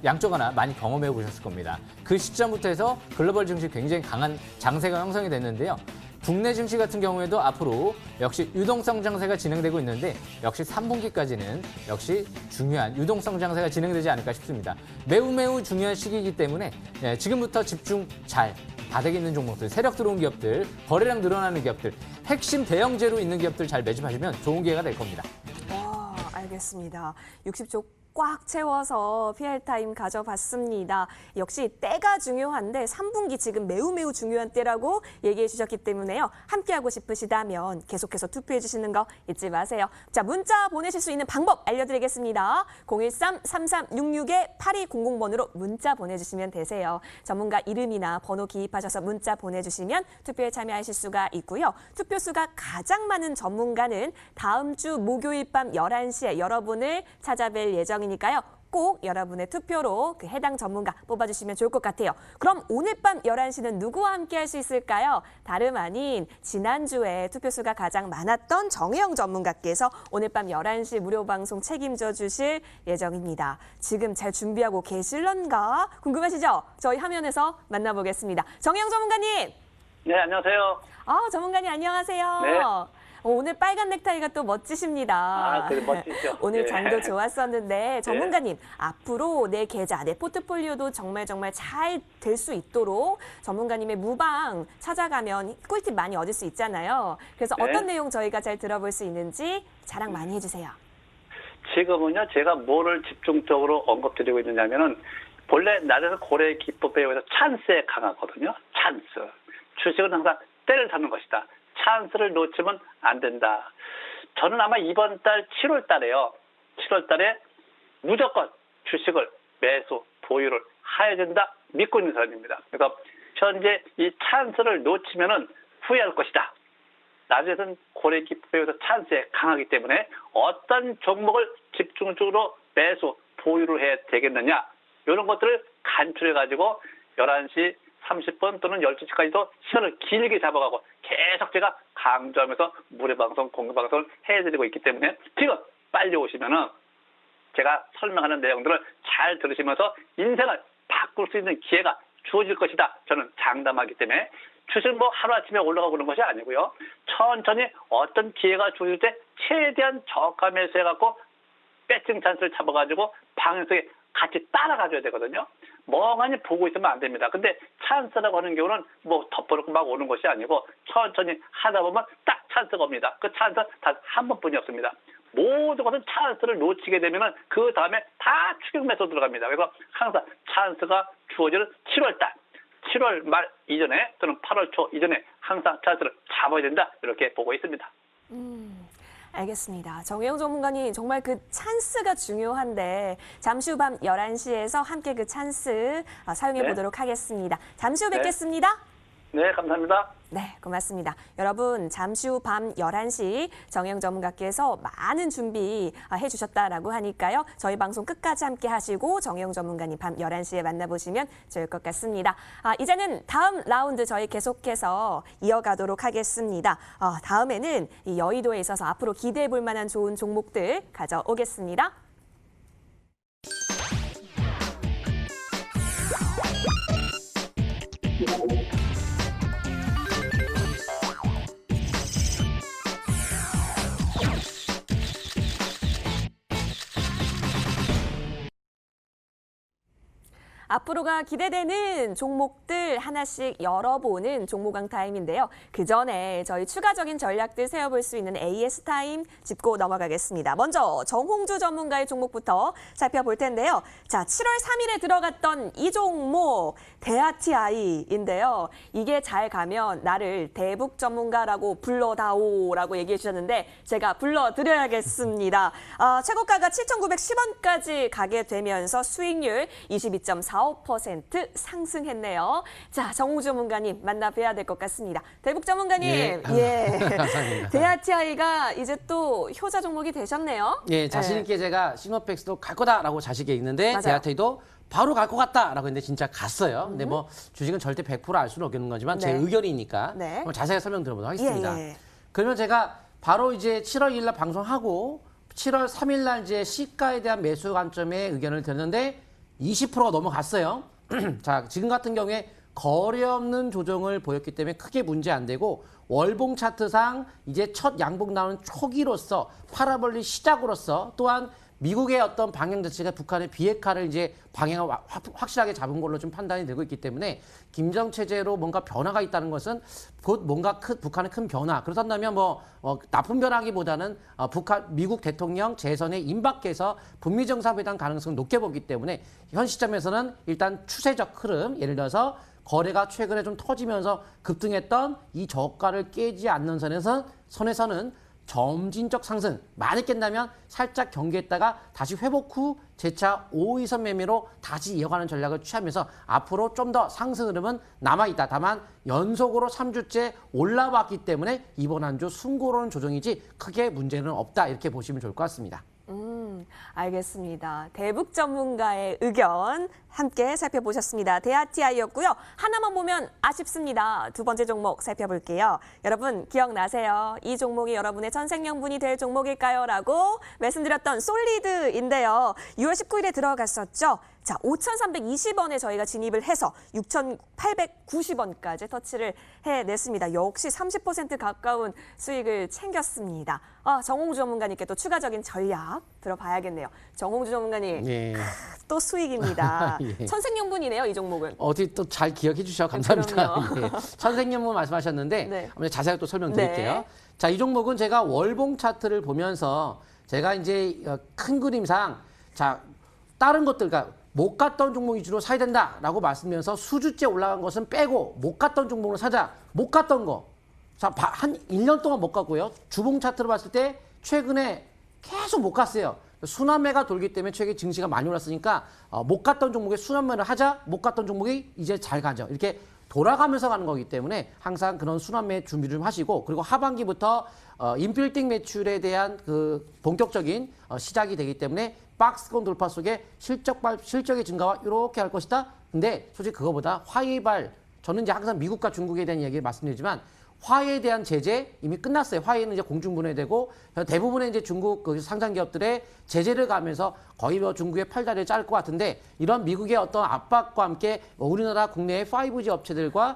양적 완화 많이 경험해 보셨을 겁니다. 그 시점부터 해서 글로벌 증시 굉장히 강한 장세가 형성이 됐는데요. 국내 증시 같은 경우에도 앞으로 역시 유동성 장세가 진행되고 있는데 역시 3분기까지는 역시 중요한 유동성 장세가 진행되지 않을까 싶습니다. 매우 중요한 시기이기 때문에 지금부터 집중 잘 바닥에 있는 종목들, 세력 들어온 기업들, 거래량 늘어나는 기업들, 핵심 대형제로 있는 기업들 잘 매집하시면 좋은 기회가 될 겁니다. 와, 알겠습니다. 60조 꽉 채워서 PR 타임 가져봤습니다. 역시 때가 중요한데 3분기 지금 매우 중요한 때라고 얘기해 주셨기 때문에요. 함께하고 싶으시다면 계속해서 투표해 주시는 거 잊지 마세요. 자, 문자 보내실 수 있는 방법 알려드리겠습니다. 013-3366-8200번으로 문자 보내주시면 되세요. 전문가 이름이나 번호 기입하셔서 문자 보내주시면 투표에 참여하실 수가 있고요. 투표수가 가장 많은 전문가는 다음 주 목요일 밤 11시에 여러분을 찾아뵐 예정입니다. 니까요. 꼭 여러분의 투표로 그 해당 전문가 뽑아주시면 좋을 것 같아요. 그럼 오늘 밤 11시는 누구와 함께 할 수 있을까요? 다름 아닌 지난주에 투표수가 가장 많았던 정혜영 전문가께서 오늘 밤 11시 무료 방송 책임져 주실 예정입니다. 지금 잘 준비하고 계실런가? 궁금하시죠? 저희 화면에서 만나보겠습니다. 정혜영 전문가님! 네, 안녕하세요. 전문가님 안녕하세요. 네. 오늘 빨간 넥타이가 또 멋지십니다. 그래, 멋지죠. 오늘 네. 장도 좋았었는데 전문가님 앞으로 내 계좌, 내 포트폴리오도 정말 잘 될 수 있도록 전문가님의 무방 찾아가면 꿀팁 많이 얻을 수 있잖아요. 그래서 네. 어떤 내용 저희가 잘 들어볼 수 있는지 자랑 많이 해주세요. 지금은요, 제가 뭐를 집중적으로 언급드리고 있느냐면은 본래 나라에서 고래 기법에 의해서 찬스에 강하거든요. 찬스. 주식은 항상 때를 잡는 것이다. 찬스를 놓치면 안 된다. 저는 아마 이번 달 7월 달에요. 7월 달에 무조건 주식을 매수, 보유를 해야 된다 믿고 있는 사람입니다. 그래서 현재 이 찬스를 놓치면은 후회할 것이다. 나중에는 고래 기법에서 찬스에 강하기 때문에 어떤 종목을 집중적으로 매수, 보유를 해야 되겠느냐. 이런 것들을 간추려가지고 11시 30분 또는 12시까지도 시간을 길게 잡아가고 계속 제가 강조하면서 무료방송, 공개방송을 해드리고 있기 때문에 지금 빨리 오시면은 제가 설명하는 내용들을 잘 들으시면서 인생을 바꿀 수 있는 기회가 주어질 것이다. 저는 장담하기 때문에 주식 뭐 하루아침에 올라가고 그런 것이 아니고요. 천천히 어떤 기회가 주어질 때 최대한 저가 매수해갖고 배팅 찬스를 잡아가지고 방향성에 같이 따라가줘야 되거든요. 멍하니 보고 있으면 안 됩니다. 근데 찬스라고 하는 경우는 뭐 덮어놓고 막 오는 것이 아니고 천천히 하다 보면 딱 찬스가 옵니다. 그 찬스 단 한 번뿐이었습니다. 모든 것은 찬스를 놓치게 되면은 그 다음에 다 추격 매수 들어갑니다. 그래서 항상 찬스가 주어지는 7월달, 7월 말 이전에 또는 8월 초 이전에 항상 찬스를 잡아야 된다. 이렇게 보고 있습니다. 알겠습니다. 정혜영 전문가님 정말 그 찬스가 중요한데 잠시 후 밤 11시에서 함께 그 찬스 사용해 네. 보도록 하겠습니다. 잠시 후 네. 뵙겠습니다. 네, 감사합니다. 네, 고맙습니다. 여러분, 잠시 후 밤 11시 정혜영 전문가께서 많은 준비해 주셨다라고 하니까요. 저희 방송 끝까지 함께 하시고 정혜영 전문가님 밤 11시에 만나보시면 좋을 것 같습니다. 이제는 다음 라운드 저희 계속해서 이어가도록 하겠습니다. 다음에는 이 여의도에 있어서 앞으로 기대해 볼 만한 좋은 종목들 가져오겠습니다. 앞으로가 기대되는 종목들 하나씩 열어보는 종목왕 타임인데요. 그 전에 저희 추가적인 전략들 세워볼 수 있는 AS 타임 짚고 넘어가겠습니다. 먼저 정홍주 전문가의 종목부터 살펴볼 텐데요. 자, 7월 3일에 들어갔던 이 종목 대아티아이인데요. 이게 잘 가면 나를 대북 전문가라고 불러다오라고 얘기해 주셨는데 제가 불러드려야겠습니다. 최고가가 7,910원까지 가게 되면서 수익률 22.45% 9% 상승했네요. 자, 정우 전문가님 만나 뵈야 될 것 같습니다. 대북 전문가님, 예. 감사합니다. 대아티아이가 이제 또 효자 종목이 되셨네요. 예, 자신 있게 제가 시노팩스도 갈 거다라고 자신있게 있는데 맞아요. 대아테이도 바로 갈 것 같다라고 했는데 진짜 갔어요. 근데 뭐 주식은 절대 100%알 수는 없는 거지만 제 네. 의견이니까 네. 한번 자세히 설명 드려보도록 하겠습니다. 예. 그러면 제가 바로 이제 7월 2일 날 방송하고 7월 3일 날 이제 시가에 대한 매수 관점의 의견을 드렸는데 20%가 넘어갔어요. 자, 지금 같은 경우에 거래 없는 조정을 보였기 때문에 크게 문제 안 되고 월봉 차트상 이제 첫 양봉 나오는 초기로서 파라볼리 시작으로서 또한 미국의 어떤 방향 자체가 북한의 비핵화를 이제 방향을 확실하게 잡은 걸로 좀 판단이 되고 있기 때문에 김정 체제로 뭔가 변화가 있다는 것은 곧 뭔가 북한의 큰 변화. 그렇다면 나쁜 변화기보다는 미국 대통령 재선에 임박해서 북미 정상회담 가능성을 높게 보기 때문에 현 시점에서는 일단 추세적 흐름, 예를 들어서 거래가 최근에 좀 터지면서 급등했던 이 저가를 깨지 않는 선에서는 점진적 상승, 많이 깬다면 살짝 경계했다가 다시 회복 후 재차 5위선 매매로 다시 이어가는 전략을 취하면서 앞으로 좀 더 상승 흐름은 남아있다. 다만 연속으로 3주째 올라왔기 때문에 이번 한 주 순고로운 조정이지 크게 문제는 없다. 이렇게 보시면 좋을 것 같습니다. 알겠습니다. 대북 전문가의 의견 함께 살펴보셨습니다. 대아티아이였고요. 하나만 보면 아쉽습니다. 두 번째 종목 살펴볼게요. 여러분 기억나세요? 이 종목이 여러분의 전생명분이 될 종목일까요? 라고 말씀드렸던 솔리드인데요. 6월 19일에 들어갔었죠. 자, 5,320원에 저희가 진입을 해서 6,890원까지 터치를 해냈습니다. 역시 30% 가까운 수익을 챙겼습니다. 정홍주 전문가님께 또 추가적인 전략 들어봐야겠네요. 정홍주 전문가님, 예. 또 수익입니다. 예. 천생연분이네요, 이 종목은. 어디 또 잘 기억해 주셔서 감사합니다. 예. 천생연분 말씀하셨는데 네. 한번 자세하게 또 설명드릴게요. 네. 자, 이 종목은 제가 월봉 차트를 보면서 제가 이제 큰 그림상 자 다른 것들, 그러니까 못 갔던 종목 위주로 사야 된다라고 말씀드리면서 수주째 올라간 것은 빼고 못 갔던 종목으로 사자. 못 갔던 거. 자, 한 1년 동안 못 갔고요. 주봉 차트로 봤을 때 최근에 계속 못 갔어요. 순환매가 돌기 때문에 최근에 증시가 많이 올랐으니까 못 갔던 종목에 순환매를 하자. 못 갔던 종목이 이제 잘 가죠. 이렇게 돌아가면서 가는 거기 때문에 항상 그런 순환매 준비를 좀 하시고, 그리고 하반기부터 인빌딩 매출에 대한 그 본격적인 시작이 되기 때문에 박스권 돌파 속에 실적의 증가와 이렇게 할 것이다. 근데 솔직히 그거보다 화해발, 저는 이제 항상 미국과 중국에 대한 이야기를 말씀드리지만 화해에 대한 제재 이미 끝났어요. 화해는 이제 공중분해되고 대부분의 이제 중국 그 상장 기업들의 제재를 가면서 거의 중국의 팔다리를 자를 것 같은데, 이런 미국의 어떤 압박과 함께 우리나라 국내의 5G 업체들과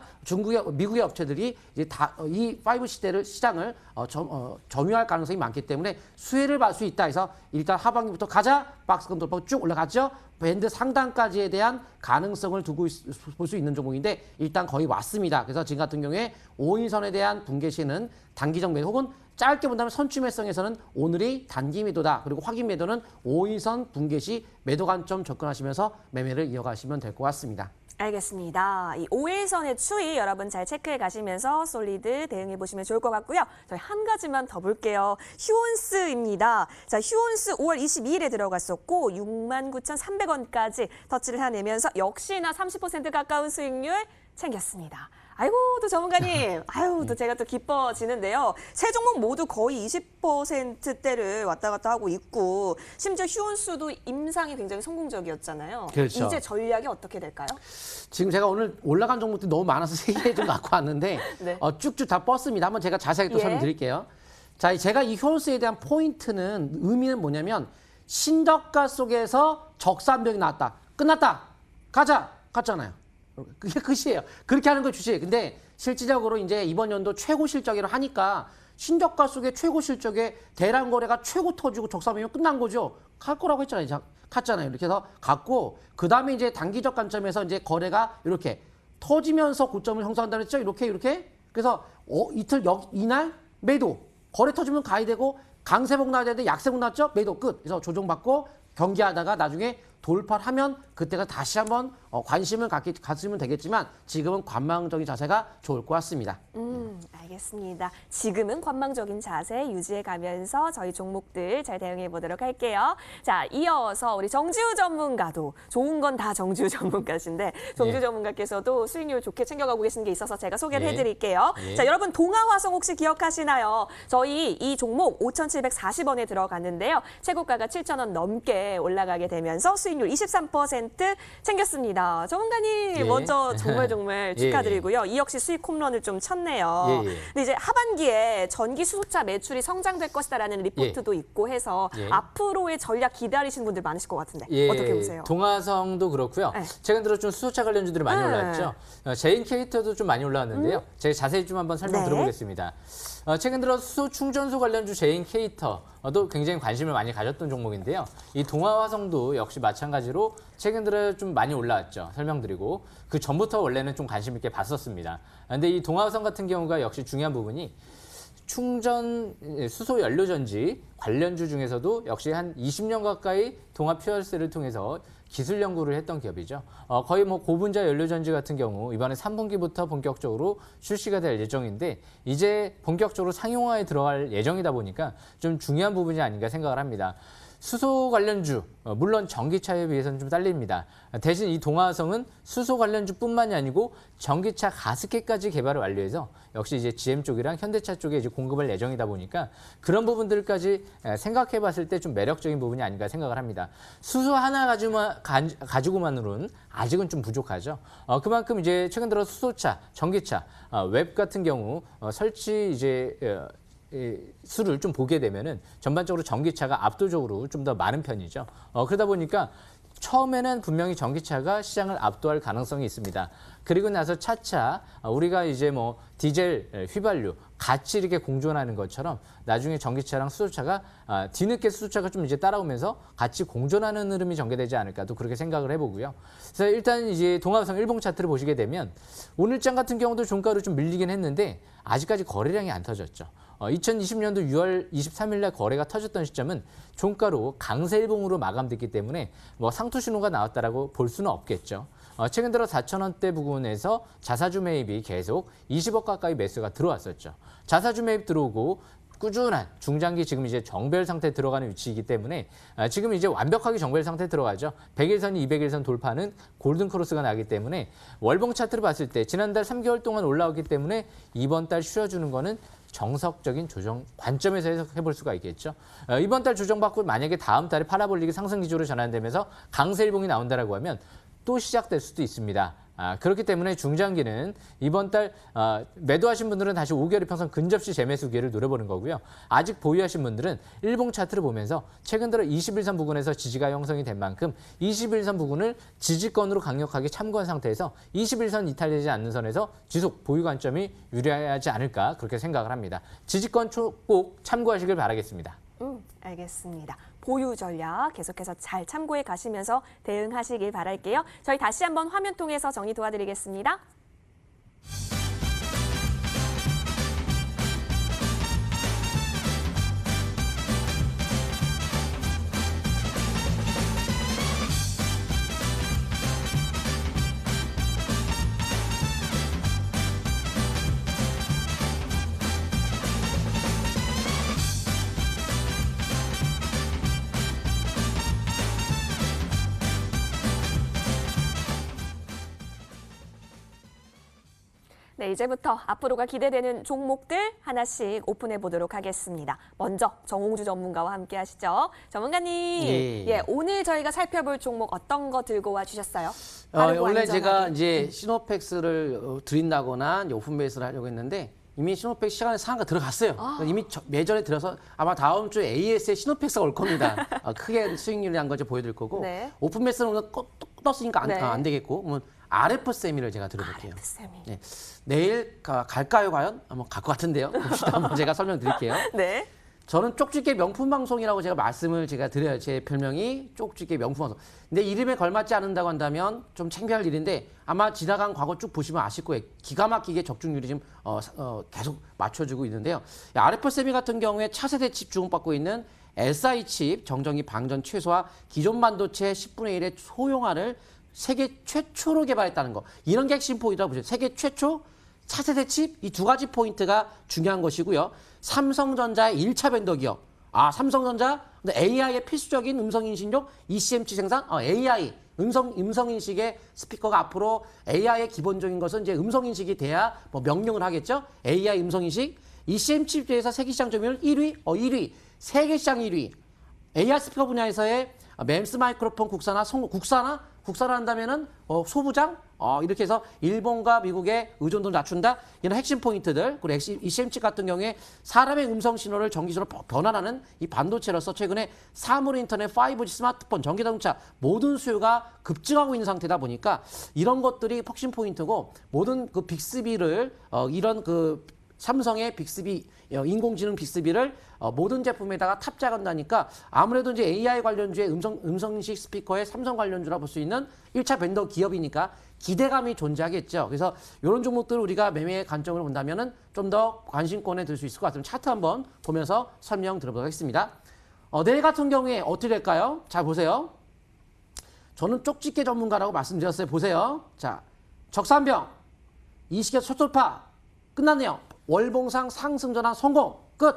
미국의 업체들이 이제 다 이 5G 시장을 점유할 가능성이 많기 때문에 수혜를 받을 수 있다 해서 일단 하반기부터 가자. 박스권 돌파 쭉 올라갔죠. 밴드 상단까지에 대한 가능성을 두고 볼 수 있는 종목인데 일단 거의 왔습니다. 그래서 지금 같은 경우에 5인선에 대한 붕괴 시는 단기적 매도 혹은 짧게 본다면 선취 매성에서는 오늘이 단기 매도다. 그리고 확인 매도는 5인선 붕괴 시 매도 관점 접근하시면서 매매를 이어가시면 될 것 같습니다. 알겠습니다. 이 5일선의 추이 여러분 잘 체크해 가시면서 솔리드 대응해 보시면 좋을 것 같고요. 저희 한 가지만 더 볼게요. 휴온스입니다. 자, 휴온스 5월 22일에 들어갔었고 69,300원까지 터치를 해내면서 역시나 30% 가까운 수익률 챙겼습니다. 아이고, 또 전문가님, 또 제가 또 기뻐지는데요. 세 종목 모두 거의 20%대를 왔다 갔다 하고 있고, 심지어 휴온수도 임상이 굉장히 성공적이었잖아요. 그렇죠. 이제 전략이 어떻게 될까요? 지금 제가 오늘 올라간 종목들이 너무 많아서 3개 좀 갖고 왔는데 네. 쭉쭉 다 뻗습니다. 한번 제가 자세하게 또 예. 설명드릴게요. 자, 제가 이 휴온스에 대한 포인트는, 의미는 뭐냐면 신저가 속에서 적산병이 나왔다. 끝났다. 가자. 갔잖아요. 그게 끝이에요. 그렇게 하는 거 주식. 근데 실질적으로 이제 이번 연도 최고 실적이라 하니까 신저가 속에 최고 실적에 대량 거래가 최고 터지고 적산병이 끝난 거죠. 갈 거라고 했잖아요. 갔잖아요. 이렇게 해서 갔고, 그 다음에 이제 단기적 관점에서 이제 거래가 이렇게 터지면서 고점을 형성한다고 했죠. 이렇게. 그래서 이날 매도. 거래 터지면 가야 되고, 강세복 나야 되는데 약세복 났죠. 매도 끝. 그래서 조정받고 경기하다가 나중에 돌파를 하면 그때가 다시 한번 관심을 가지면 되겠지만 지금은 관망적인 자세가 좋을 것 같습니다. 알겠습니다. 지금은 관망적인 자세 유지해 가면서 저희 종목들 잘 대응해 보도록 할게요. 자, 이어서 우리 정지우 전문가도 좋은 건 다 정지우 전문가신데 정지우 예. 전문가께서도 수익률 좋게 챙겨가고 계신 게 있어서 제가 소개를 예. 해드릴게요. 예. 자, 여러분 동아화성 혹시 기억하시나요? 저희 이 종목 5,740원에 들어갔는데요. 최고가가 7,000원 넘게 올라가게 되면서 수익률 23% 챙겼습니다. 전문가님 예. 먼저 정말 예. 축하드리고요. 이 역시 수익 홈런을 좀 쳤네요. 예. 근데 이제 하반기에 전기 수소차 매출이 성장될 것이다라는 리포트도 있고 해서 예. 앞으로의 전략 기다리시는 분들 많으실 것 같은데 예, 어떻게 보세요? 동화성도 그렇고요. 네. 최근 들어 좀 수소차 관련주들이 많이 네. 올랐죠. 제인 캐릭터도 좀 많이 올라왔는데요. 제가 자세히 좀 한번 설명 네. 들어보겠습니다. 최근 들어 수소 충전소 관련주 제인 캐릭터도 굉장히 관심을 많이 가졌던 종목인데요. 이 동화화성도 역시 마찬가지로 최근 들어 좀 많이 올라왔죠. 설명드리고 그 전부터 원래는 좀 관심 있게 봤었습니다. 근데 이 동화화성 같은 경우가 역시 중요한 부분이 충전 수소 연료 전지 관련주 중에서도 역시 한 20년 가까이 동합 퓨얼셀을 통해서 기술 연구를 했던 기업이죠. 거의 뭐 고분자 연료 전지 같은 경우 이번에 3분기부터 본격적으로 출시가 될 예정인데 이제 본격적으로 상용화에 들어갈 예정이다 보니까 좀 중요한 부분이 아닌가 생각을 합니다. 수소 관련주, 물론 전기차에 비해서는 좀 딸립니다. 대신 이 동화성은 수소 관련주뿐만이 아니고 전기차 가습기까지 개발을 완료해서 역시 이제 GM 쪽이랑 현대차 쪽에 이제 공급할 예정이다 보니까 그런 부분들까지 생각해 봤을 때 좀 매력적인 부분이 아닌가 생각을 합니다. 수소 하나 가지고만으로는 아직은 좀 부족하죠. 그만큼 이제 최근 들어 수소차, 전기차, 웹 같은 경우 설치 이제 수를 좀 보게 되면은 전반적으로 전기차가 압도적으로 좀 더 많은 편이죠. 그러다 보니까 처음에는 분명히 전기차가 시장을 압도할 가능성이 있습니다. 그리고 나서 차차 우리가 이제 뭐 디젤, 휘발유 같이 이렇게 공존하는 것처럼 나중에 전기차랑 수소차가 뒤늦게 수소차가 좀 이제 따라오면서 같이 공존하는 흐름이 전개되지 않을까도 그렇게 생각을 해보고요. 그래서 일단 이제 동화성 일봉 차트를 보시게 되면 오늘장 같은 경우도 종가로 좀 밀리긴 했는데 아직까지 거래량이 안 터졌죠. 2020년도 6월 23일 날 거래가 터졌던 시점은 종가로 강세 일봉으로 마감됐기 때문에 뭐 상투 신호가 나왔다라고 볼 수는 없겠죠. 최근 들어 4,000원대 부근에서 자사주 매입이 계속 20억 가까이 매수가 들어왔었죠. 자사주 매입 들어오고 꾸준한 중장기 지금 이제 정배열 상태에 들어가는 위치이기 때문에 지금 이제 완벽하게 정배열 상태에 들어가죠. 100일선이 200일선 돌파하는 골든 크로스가 나기 때문에 월봉 차트를 봤을 때 지난달 3개월 동안 올라왔기 때문에 이번 달 쉬어주는 거는 정석적인 조정 관점에서 해석해 볼 수가 있겠죠. 이번 달 조정받고 만약에 다음 달에 파라볼릭이 상승 기조로 전환되면서 강세 일봉이 나온다라고 하면 또 시작될 수도 있습니다. 그렇기 때문에 중장기는 이번 달 매도하신 분들은 다시 5개월 이평선 근접시 재매수 기회를 노려보는 거고요. 아직 보유하신 분들은 일봉 차트를 보면서 최근 들어 21선 부근에서 지지가 형성이 된 만큼 21선 부근을 지지권으로 강력하게 참고한 상태에서 21선 이탈되지 않는 선에서 지속 보유 관점이 유리하지 않을까 그렇게 생각을 합니다. 지지권 꼭 참고하시길 바라겠습니다. 알겠습니다. 보유 전략 계속해서 잘 참고해 가시면서 대응하시길 바랄게요. 저희 다시 한번 화면 통해서 정리 도와드리겠습니다. 네, 이제부터 앞으로가 기대되는 종목들 하나씩 오픈해 보도록 하겠습니다. 먼저 정홍주 전문가와 함께 하시죠. 전문가님, 예. 오늘 저희가 살펴볼 종목 어떤 거 들고 와 주셨어요? 원래 제가 이제 시노팩스를 드린다거나 이제 오픈 베이스를 하려고 했는데 이미 시노팩 시간에 상한가 들어갔어요. 이미 매전에 들어서 아마 다음 주 AS에 시노팩스가 올 겁니다. 크게 수익률이 한 거 보여드릴 거고 네. 오픈 베이스는 오늘 떴으니까 네. 안 되겠고 그러면 RF 세미를 제가 들어볼게요. 세미. 네. 내일 갈까요 과연? 한번 갈 것 같은데요. 봅시다. 한번 제가 설명드릴게요. 네. 저는 쪽집게 명품 방송이라고 제가 말씀을 제가 드려요. 제 별명이 쪽집게 명품 방송. 근데 이름에 걸맞지 않는다고 한다면 좀 창피할 일인데 아마 지나간 과거 쭉 보시면 아실 거예요. 기가 막히게 적중률이 지금 계속 맞춰주고 있는데요. RF 세미 같은 경우에 차세대 칩 주목받고 있는 SI 칩 정전기 방전 최소화, 기존 반도체 10분의 1의 소형화를 세계 최초로 개발했다는 거. 이런 게 핵심 포인트라고 보시죠. 세계 최초 차세대 칩 이 두 가지 포인트가 중요한 것이고요. 삼성전자의 1차 벤더 기업. 삼성전자 AI의 필수적인 음성인식용 ECM치 생산, AI 음성인식의 스피커가 앞으로 AI의 기본적인 것은 이제 음성인식이 돼야 뭐 명령을 하겠죠. AI 음성인식, ECM 칩에서 세계 시장 점유율 1위, 세계 시장 1위. AI 스피커 분야에서의 멤스 마이크로폰 국산화한다면은 소부장 이렇게 해서 일본과 미국의 의존도를 낮춘다. 이런 핵심 포인트들. 그리고 ECM 칩 같은 경우에 사람의 음성 신호를 전기신호로 변환하는 이 반도체로서 최근에 사물 인터넷, 5G 스마트폰, 전기자동차 모든 수요가 급증하고 있는 상태다 보니까 이런 것들이 핵심 포인트고 모든 그 빅스비를 이런 그 삼성의 빅스비 인공지능 빅스비를 모든 제품에다가 탑재한다니까 아무래도 이제 AI 관련주의 음성인식 스피커의 삼성 관련주라 볼 수 있는 1차 벤더 기업이니까 기대감이 존재하겠죠. 그래서 이런 종목들을 우리가 매매의 관점으로 본다면은 좀 더 관심권에 들 수 있을 것 같으면 차트 한번 보면서 설명 들어보도록 하겠습니다. 내일 같은 경우에 어떻게 될까요? 자, 보세요. 저는 쪽집게 전문가라고 말씀드렸어요. 보세요. 자, 적산병, 이 시기에서 초돌파 끝났네요. 월봉상 상승전환 성공 끝.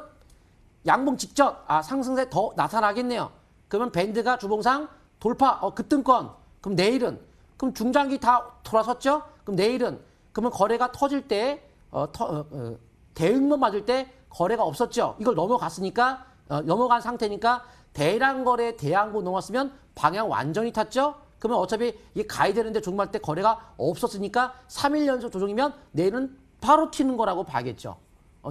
양봉 직전 상승세 더 나타나겠네요. 그러면 밴드가 주봉상 돌파 급등권. 그럼 내일은 그럼 중장기 다 돌아섰죠. 그럼 내일은 그러면 거래가 터질 때 대응만 맞을 때 거래가 없었죠. 이걸 넘어갔으니까 넘어간 상태니까 대량 거래 대항구 넘었으면 방향 완전히 탔죠. 그러면 어차피 이게 가야 되는데 조금할 때 거래가 없었으니까 3일 연속 조정이면 내일은 바로 튀는 거라고 봐야겠죠.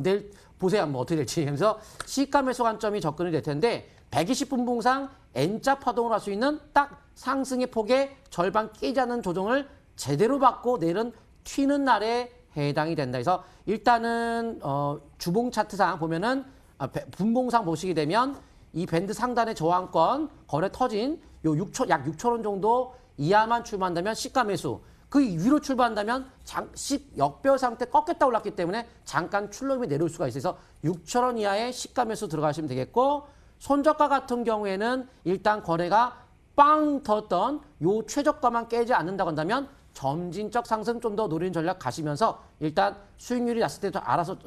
내일 보세요. 한번 어떻게 될지. 그래서 시가 매수 관점이 접근이 될 텐데 120분 봉상 N자 파동을 할 수 있는 딱 상승의 폭의 절반 깨지 않는 조정을 제대로 받고 내일은 튀는 날에 해당이 된다. 그래서 일단은 주봉 차트상 보면은 분봉상 보시게 되면 이 밴드 상단의 저항권 거래 터진 요 약 6천 원 정도 이하만 출발한다면 시가 매수. 그 위로 출발한다면 10 역별 상태 꺾였다 올랐기 때문에 잠깐 출렁임이 내려올 수가 있어서 6천 원 이하의 시가 매수 들어가시면 되겠고 손저가 같은 경우에는 일단 거래가 빵 터졌던 요 최저가만 깨지 않는다고 한다면 점진적 상승 좀 더 노리는 전략 가시면서 일단 수익률이 났을 때도 알아서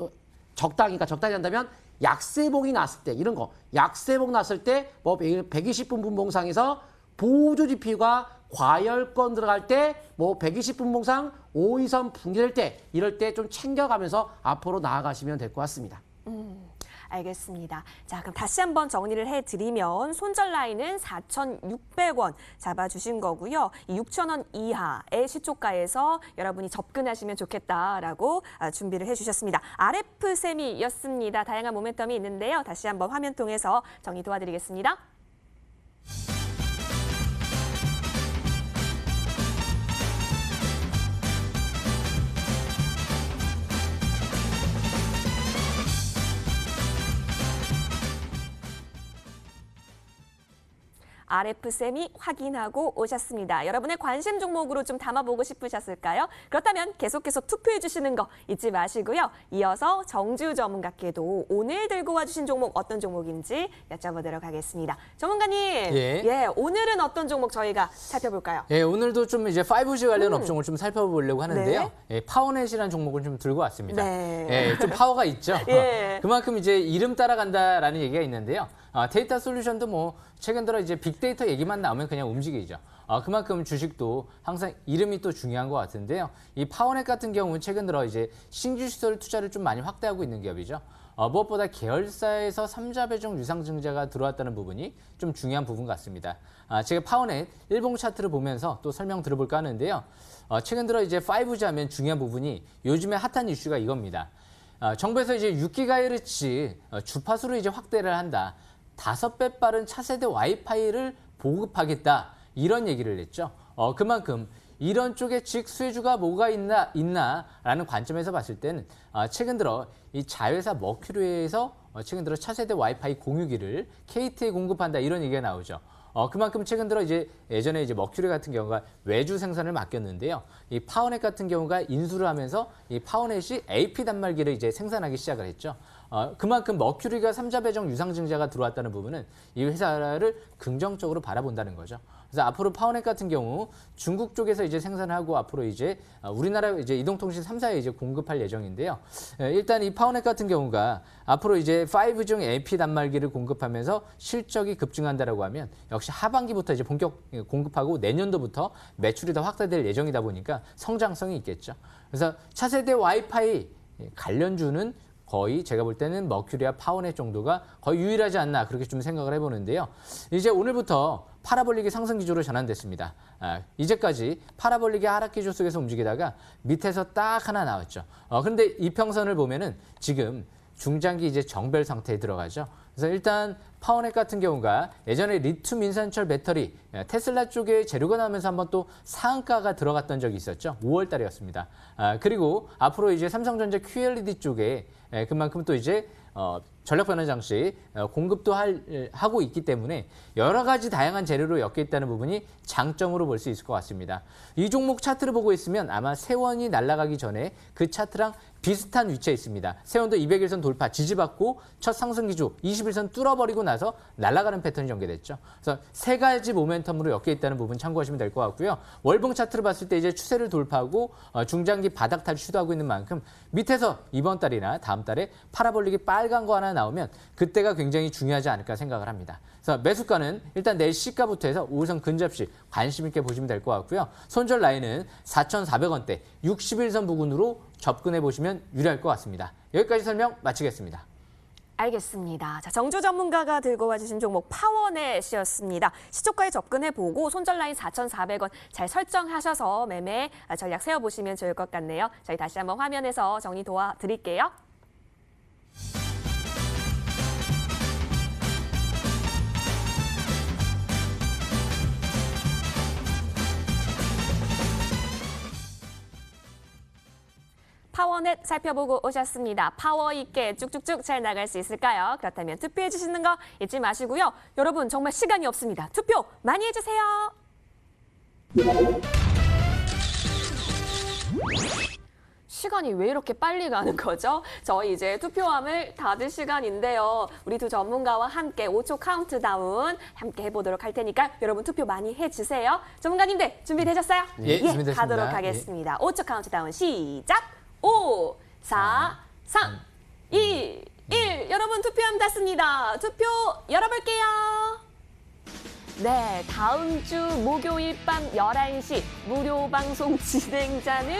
적당히 한다면 약세봉이 났을 때 이런 거 약세봉 났을 때 뭐 120분 분봉상에서 보조 지표가 과열권 들어갈 때 뭐 120분 봉상 5위선 붕괴될 때 이럴 때 좀 챙겨가면서 앞으로 나아가시면 될 것 같습니다. 알겠습니다. 자, 그럼 다시 한번 정리를 해드리면 손절 라인은 4,600원 잡아주신 거고요. 이 6,000원 이하의 시초가에서 여러분이 접근하시면 좋겠다라고 준비를 해주셨습니다. RF세미였습니다. 다양한 모멘텀이 있는데요. 다시 한번 화면 통해서 정리 도와드리겠습니다. RF쌤이 확인하고 오셨습니다. 여러분의 관심 종목으로 좀 담아보고 싶으셨을까요? 그렇다면 계속해서 투표해 주시는 거 잊지 마시고요. 이어서 정주 전문가께도 오늘 들고 와주신 종목 어떤 종목인지 여쭤보도록 하겠습니다. 전문가님, 오늘은 어떤 종목 저희가 살펴볼까요? 예, 오늘도 좀 이제 5G 관련 업종을 좀 살펴보려고 하는데요. 예, 파워넷이라는 종목을 좀 들고 왔습니다. 예, 좀 파워가 있죠. 그만큼 이제 이름 따라간다라는 얘기가 있는데요. 데이터 솔루션도 뭐 최근 들어 이제 빅데이터 얘기만 나오면 그냥 움직이죠. 그만큼 주식도 항상 이름이 또 중요한 것 같은데요. 이 파워넷 같은 경우는 최근 들어 이제 신규 시설 투자를 좀 많이 확대하고 있는 기업이죠. 무엇보다 계열사에서 3자 배정 유상증자가 들어왔다는 부분이 좀 중요한 부분 같습니다. 제가 파워넷 일봉 차트를 보면서 또 설명 들어볼까 하는데요. 최근 들어 이제 5G 하면 중요한 부분이 요즘에 핫한 이슈가 이겁니다. 정부에서 이제 6GHz 주파수를 이제 확대를 한다. 5배 빠른 차세대 와이파이를 보급하겠다. 이런 얘기를 했죠. 그만큼 이런 쪽에 직수혜주가 뭐가 있나라는 관점에서 봤을 때는 최근 들어 이 자회사 머큐리에서 최근 들어 차세대 와이파이 공유기를 KT에 공급한다. 이런 얘기가 나오죠. 그만큼 최근 들어 이제 예전에 이제 머큐리 같은 경우가 외주 생산을 맡겼는데요. 이 파워넷 같은 경우가 인수를 하면서 이 파워넷이 AP 단말기를 이제 생산하기 시작을 했죠. 그만큼 머큐리가 삼자 배정 유상증자가 들어왔다는 부분은 이 회사를 긍정적으로 바라본다는 거죠. 그래서 앞으로 파워넷 같은 경우 중국 쪽에서 이제 생산하고 앞으로 이제 우리나라 이제 이동통신 3사에 이제 공급할 예정인데요. 일단 이 파워넷 같은 경우가 앞으로 이제 5중 AP 단말기를 공급하면서 실적이 급증한다라고 하면 역시 하반기부터 이제 본격 공급하고 내년도부터 매출이 더 확대될 예정이다 보니까 성장성이 있겠죠. 그래서 차세대 와이파이 관련주는 거의 제가 볼 때는 머큐리와 파워넷 정도가 거의 유일하지 않나 그렇게 좀 생각을 해보는데요. 이제 오늘부터 파라볼릭이 상승 기조로 전환됐습니다. 이제까지 파라볼릭이 하락 기조 속에서 움직이다가 밑에서 딱 하나 나왔죠. 그런데 이평선을 보면은 지금 중장기 이제 정벨 상태에 들어가죠. 그래서 일단 파워넷 같은 경우가 예전에 리튬 인산철 배터리 테슬라 쪽에 재료가 나오면서 한번 또 상한가가 들어갔던 적이 있었죠. 5월 달이었습니다. 그리고 앞으로 이제 삼성전자 QLED 쪽에 그만큼 또 이제 전력 변환 장치 공급도 하고 있기 때문에 여러 가지 다양한 재료로 엮여 있다는 부분이 장점으로 볼 수 있을 것 같습니다. 이 종목 차트를 보고 있으면 아마 세원이 날아가기 전에 그 차트랑 비슷한 위치에 있습니다. 세원도 200일선 돌파 지지받고 첫 상승 기조 21선 뚫어버리고 나서 날아가는 패턴이 전개됐죠. 그래서 세 가지 모멘텀으로 엮여 있다는 부분 참고하시면 될 것 같고요. 월봉 차트를 봤을 때 이제 추세를 돌파하고 중장기 바닥탈 시도하고 있는 만큼 밑에서 이번 달이나 다음 달에 파라볼릭이 빨간 거 하나 나오면 그때가 굉장히 중요하지 않을까 생각을 합니다. 그래서 매수가는 일단 내일 시가부터 해서 5선 근접시 관심 있게 보시면 될 것 같고요. 손절 라인은 4,400원대 61선 부근으로 접근해 보시면 유리할 것 같습니다. 여기까지 설명 마치겠습니다. 알겠습니다. 자, 정주 전문가가 들고 와주신 종목 파워넷이었습니다. 시초가에 접근해보고 손절 라인 4,400원 잘 설정하셔서 매매 전략 세워보시면 좋을 것 같네요. 저희 다시 한번 화면에서 정리 도와드릴게요. 파워넷 살펴보고 오셨습니다. 파워 있게 쭉쭉쭉 잘 나갈 수 있을까요? 그렇다면 투표해 주시는 거 잊지 마시고요. 여러분 정말 시간이 없습니다. 투표 많이 해주세요. 시간이 왜 이렇게 빨리 가는 거죠? 저희 이제 투표함을 닫을 시간인데요. 우리 두 전문가와 함께 5초 카운트다운 함께 해보도록 할 테니까 여러분 투표 많이 해주세요. 전문가님들 준비되셨어요? 예, 준비됐습니다. 가도록 하겠습니다. 5초 카운트다운 시작! 5, 4, 3, 2, 1. 여러분 투표함 닫습니다. 투표 열어볼게요. 네, 다음 주 목요일 밤 11시 무료 방송 진행자는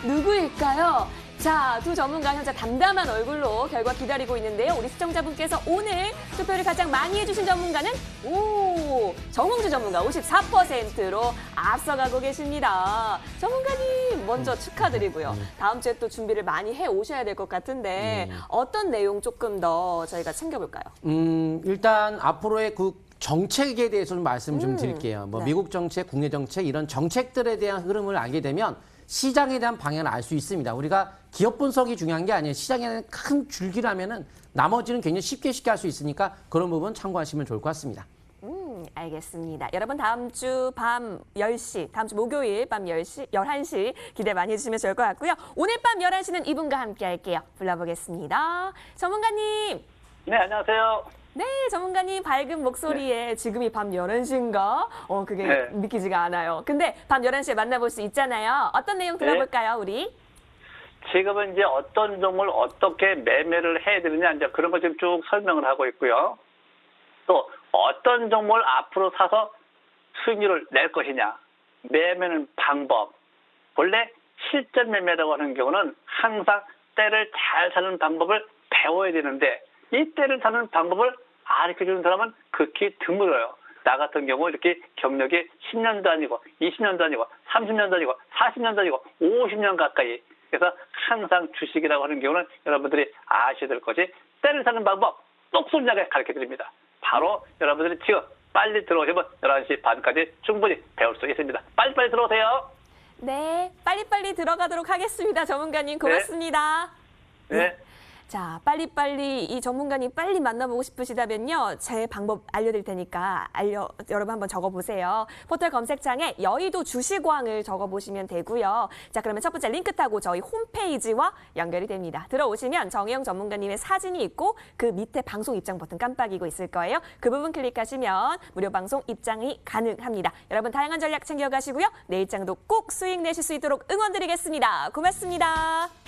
누구일까요? 자, 두 전문가 현재 담담한 얼굴로 결과 기다리고 있는데요. 우리 시청자분께서 오늘 투표를 가장 많이 해주신 전문가는 정홍주 전문가 54%로 앞서가고 계십니다. 전문가님 먼저 축하드리고요. 다음 주에 또 준비를 많이 해 오셔야 될 것 같은데 어떤 내용 조금 더 저희가 챙겨볼까요? 일단 앞으로의 그 정책에 대해서 좀 말씀 좀 드릴게요. 뭐 네. 미국 정책, 국내 정책 이런 정책들에 대한 흐름을 알게 되면 시장에 대한 방향을 알 수 있습니다. 우리가 기업 분석이 중요한 게 아니에요. 시장에 대한 큰 줄기라면은 나머지는 굉장히 쉽게 할 수 있으니까 그런 부분 참고하시면 좋을 것 같습니다. 알겠습니다. 여러분 다음 주 밤 10시, 다음 주 목요일 밤 10시, 11시 기대 많이 해주시면 좋을 것 같고요. 오늘 밤 11시는 이분과 함께 할게요. 불러보겠습니다. 전문가님. 네, 안녕하세요. 네, 전문가님 밝은 목소리에 지금이 밤 11시인가? 그게 네. 믿기지가 않아요. 근데 밤 11시에 만나볼 수 있잖아요. 어떤 내용 들어볼까요, 우리? 지금은 이제 어떤 종목을 어떻게 매매를 해야 되느냐, 이제 그런 걸 지금 쭉 설명을 하고 있고요. 또 어떤 종목을 앞으로 사서 수익률을 낼 것이냐, 매매는 방법. 원래 실전 매매라고 하는 경우는 항상 때를 잘 사는 방법을 배워야 되는데 이 때를 사는 방법을 가르쳐주는 사람은 극히 드물어요. 나 같은 경우 이렇게 경력이 10년도 아니고 20년도 아니고 30년도 아니고 40년도 아니고 50년 가까이. 그래서 항상 주식이라고 하는 경우는 여러분들이 아셔야 될 것이 때를 사는 방법 똑소리나게 가르쳐드립니다. 바로 여러분들이 지금 빨리 들어오시면 11시 반까지 충분히 배울 수 있습니다. 빨리빨리 들어오세요. 네, 빨리빨리 들어가도록 하겠습니다. 전문가님 고맙습니다. 네. 자, 빨리빨리 이 전문가님 빨리 만나보고 싶으시다면요. 제 방법 알려드릴 테니까 여러분 한번 적어보세요. 포털 검색창에 여의도 주식왕을 적어보시면 되고요. 자, 그러면 첫 번째 링크 타고 저희 홈페이지와 연결이 됩니다. 들어오시면 정혜영 전문가님의 사진이 있고 그 밑에 방송 입장 버튼 깜빡이고 있을 거예요. 그 부분 클릭하시면 무료 방송 입장이 가능합니다. 여러분 다양한 전략 챙겨가시고요. 내일장도 꼭 수익 내실 수 있도록 응원드리겠습니다. 고맙습니다.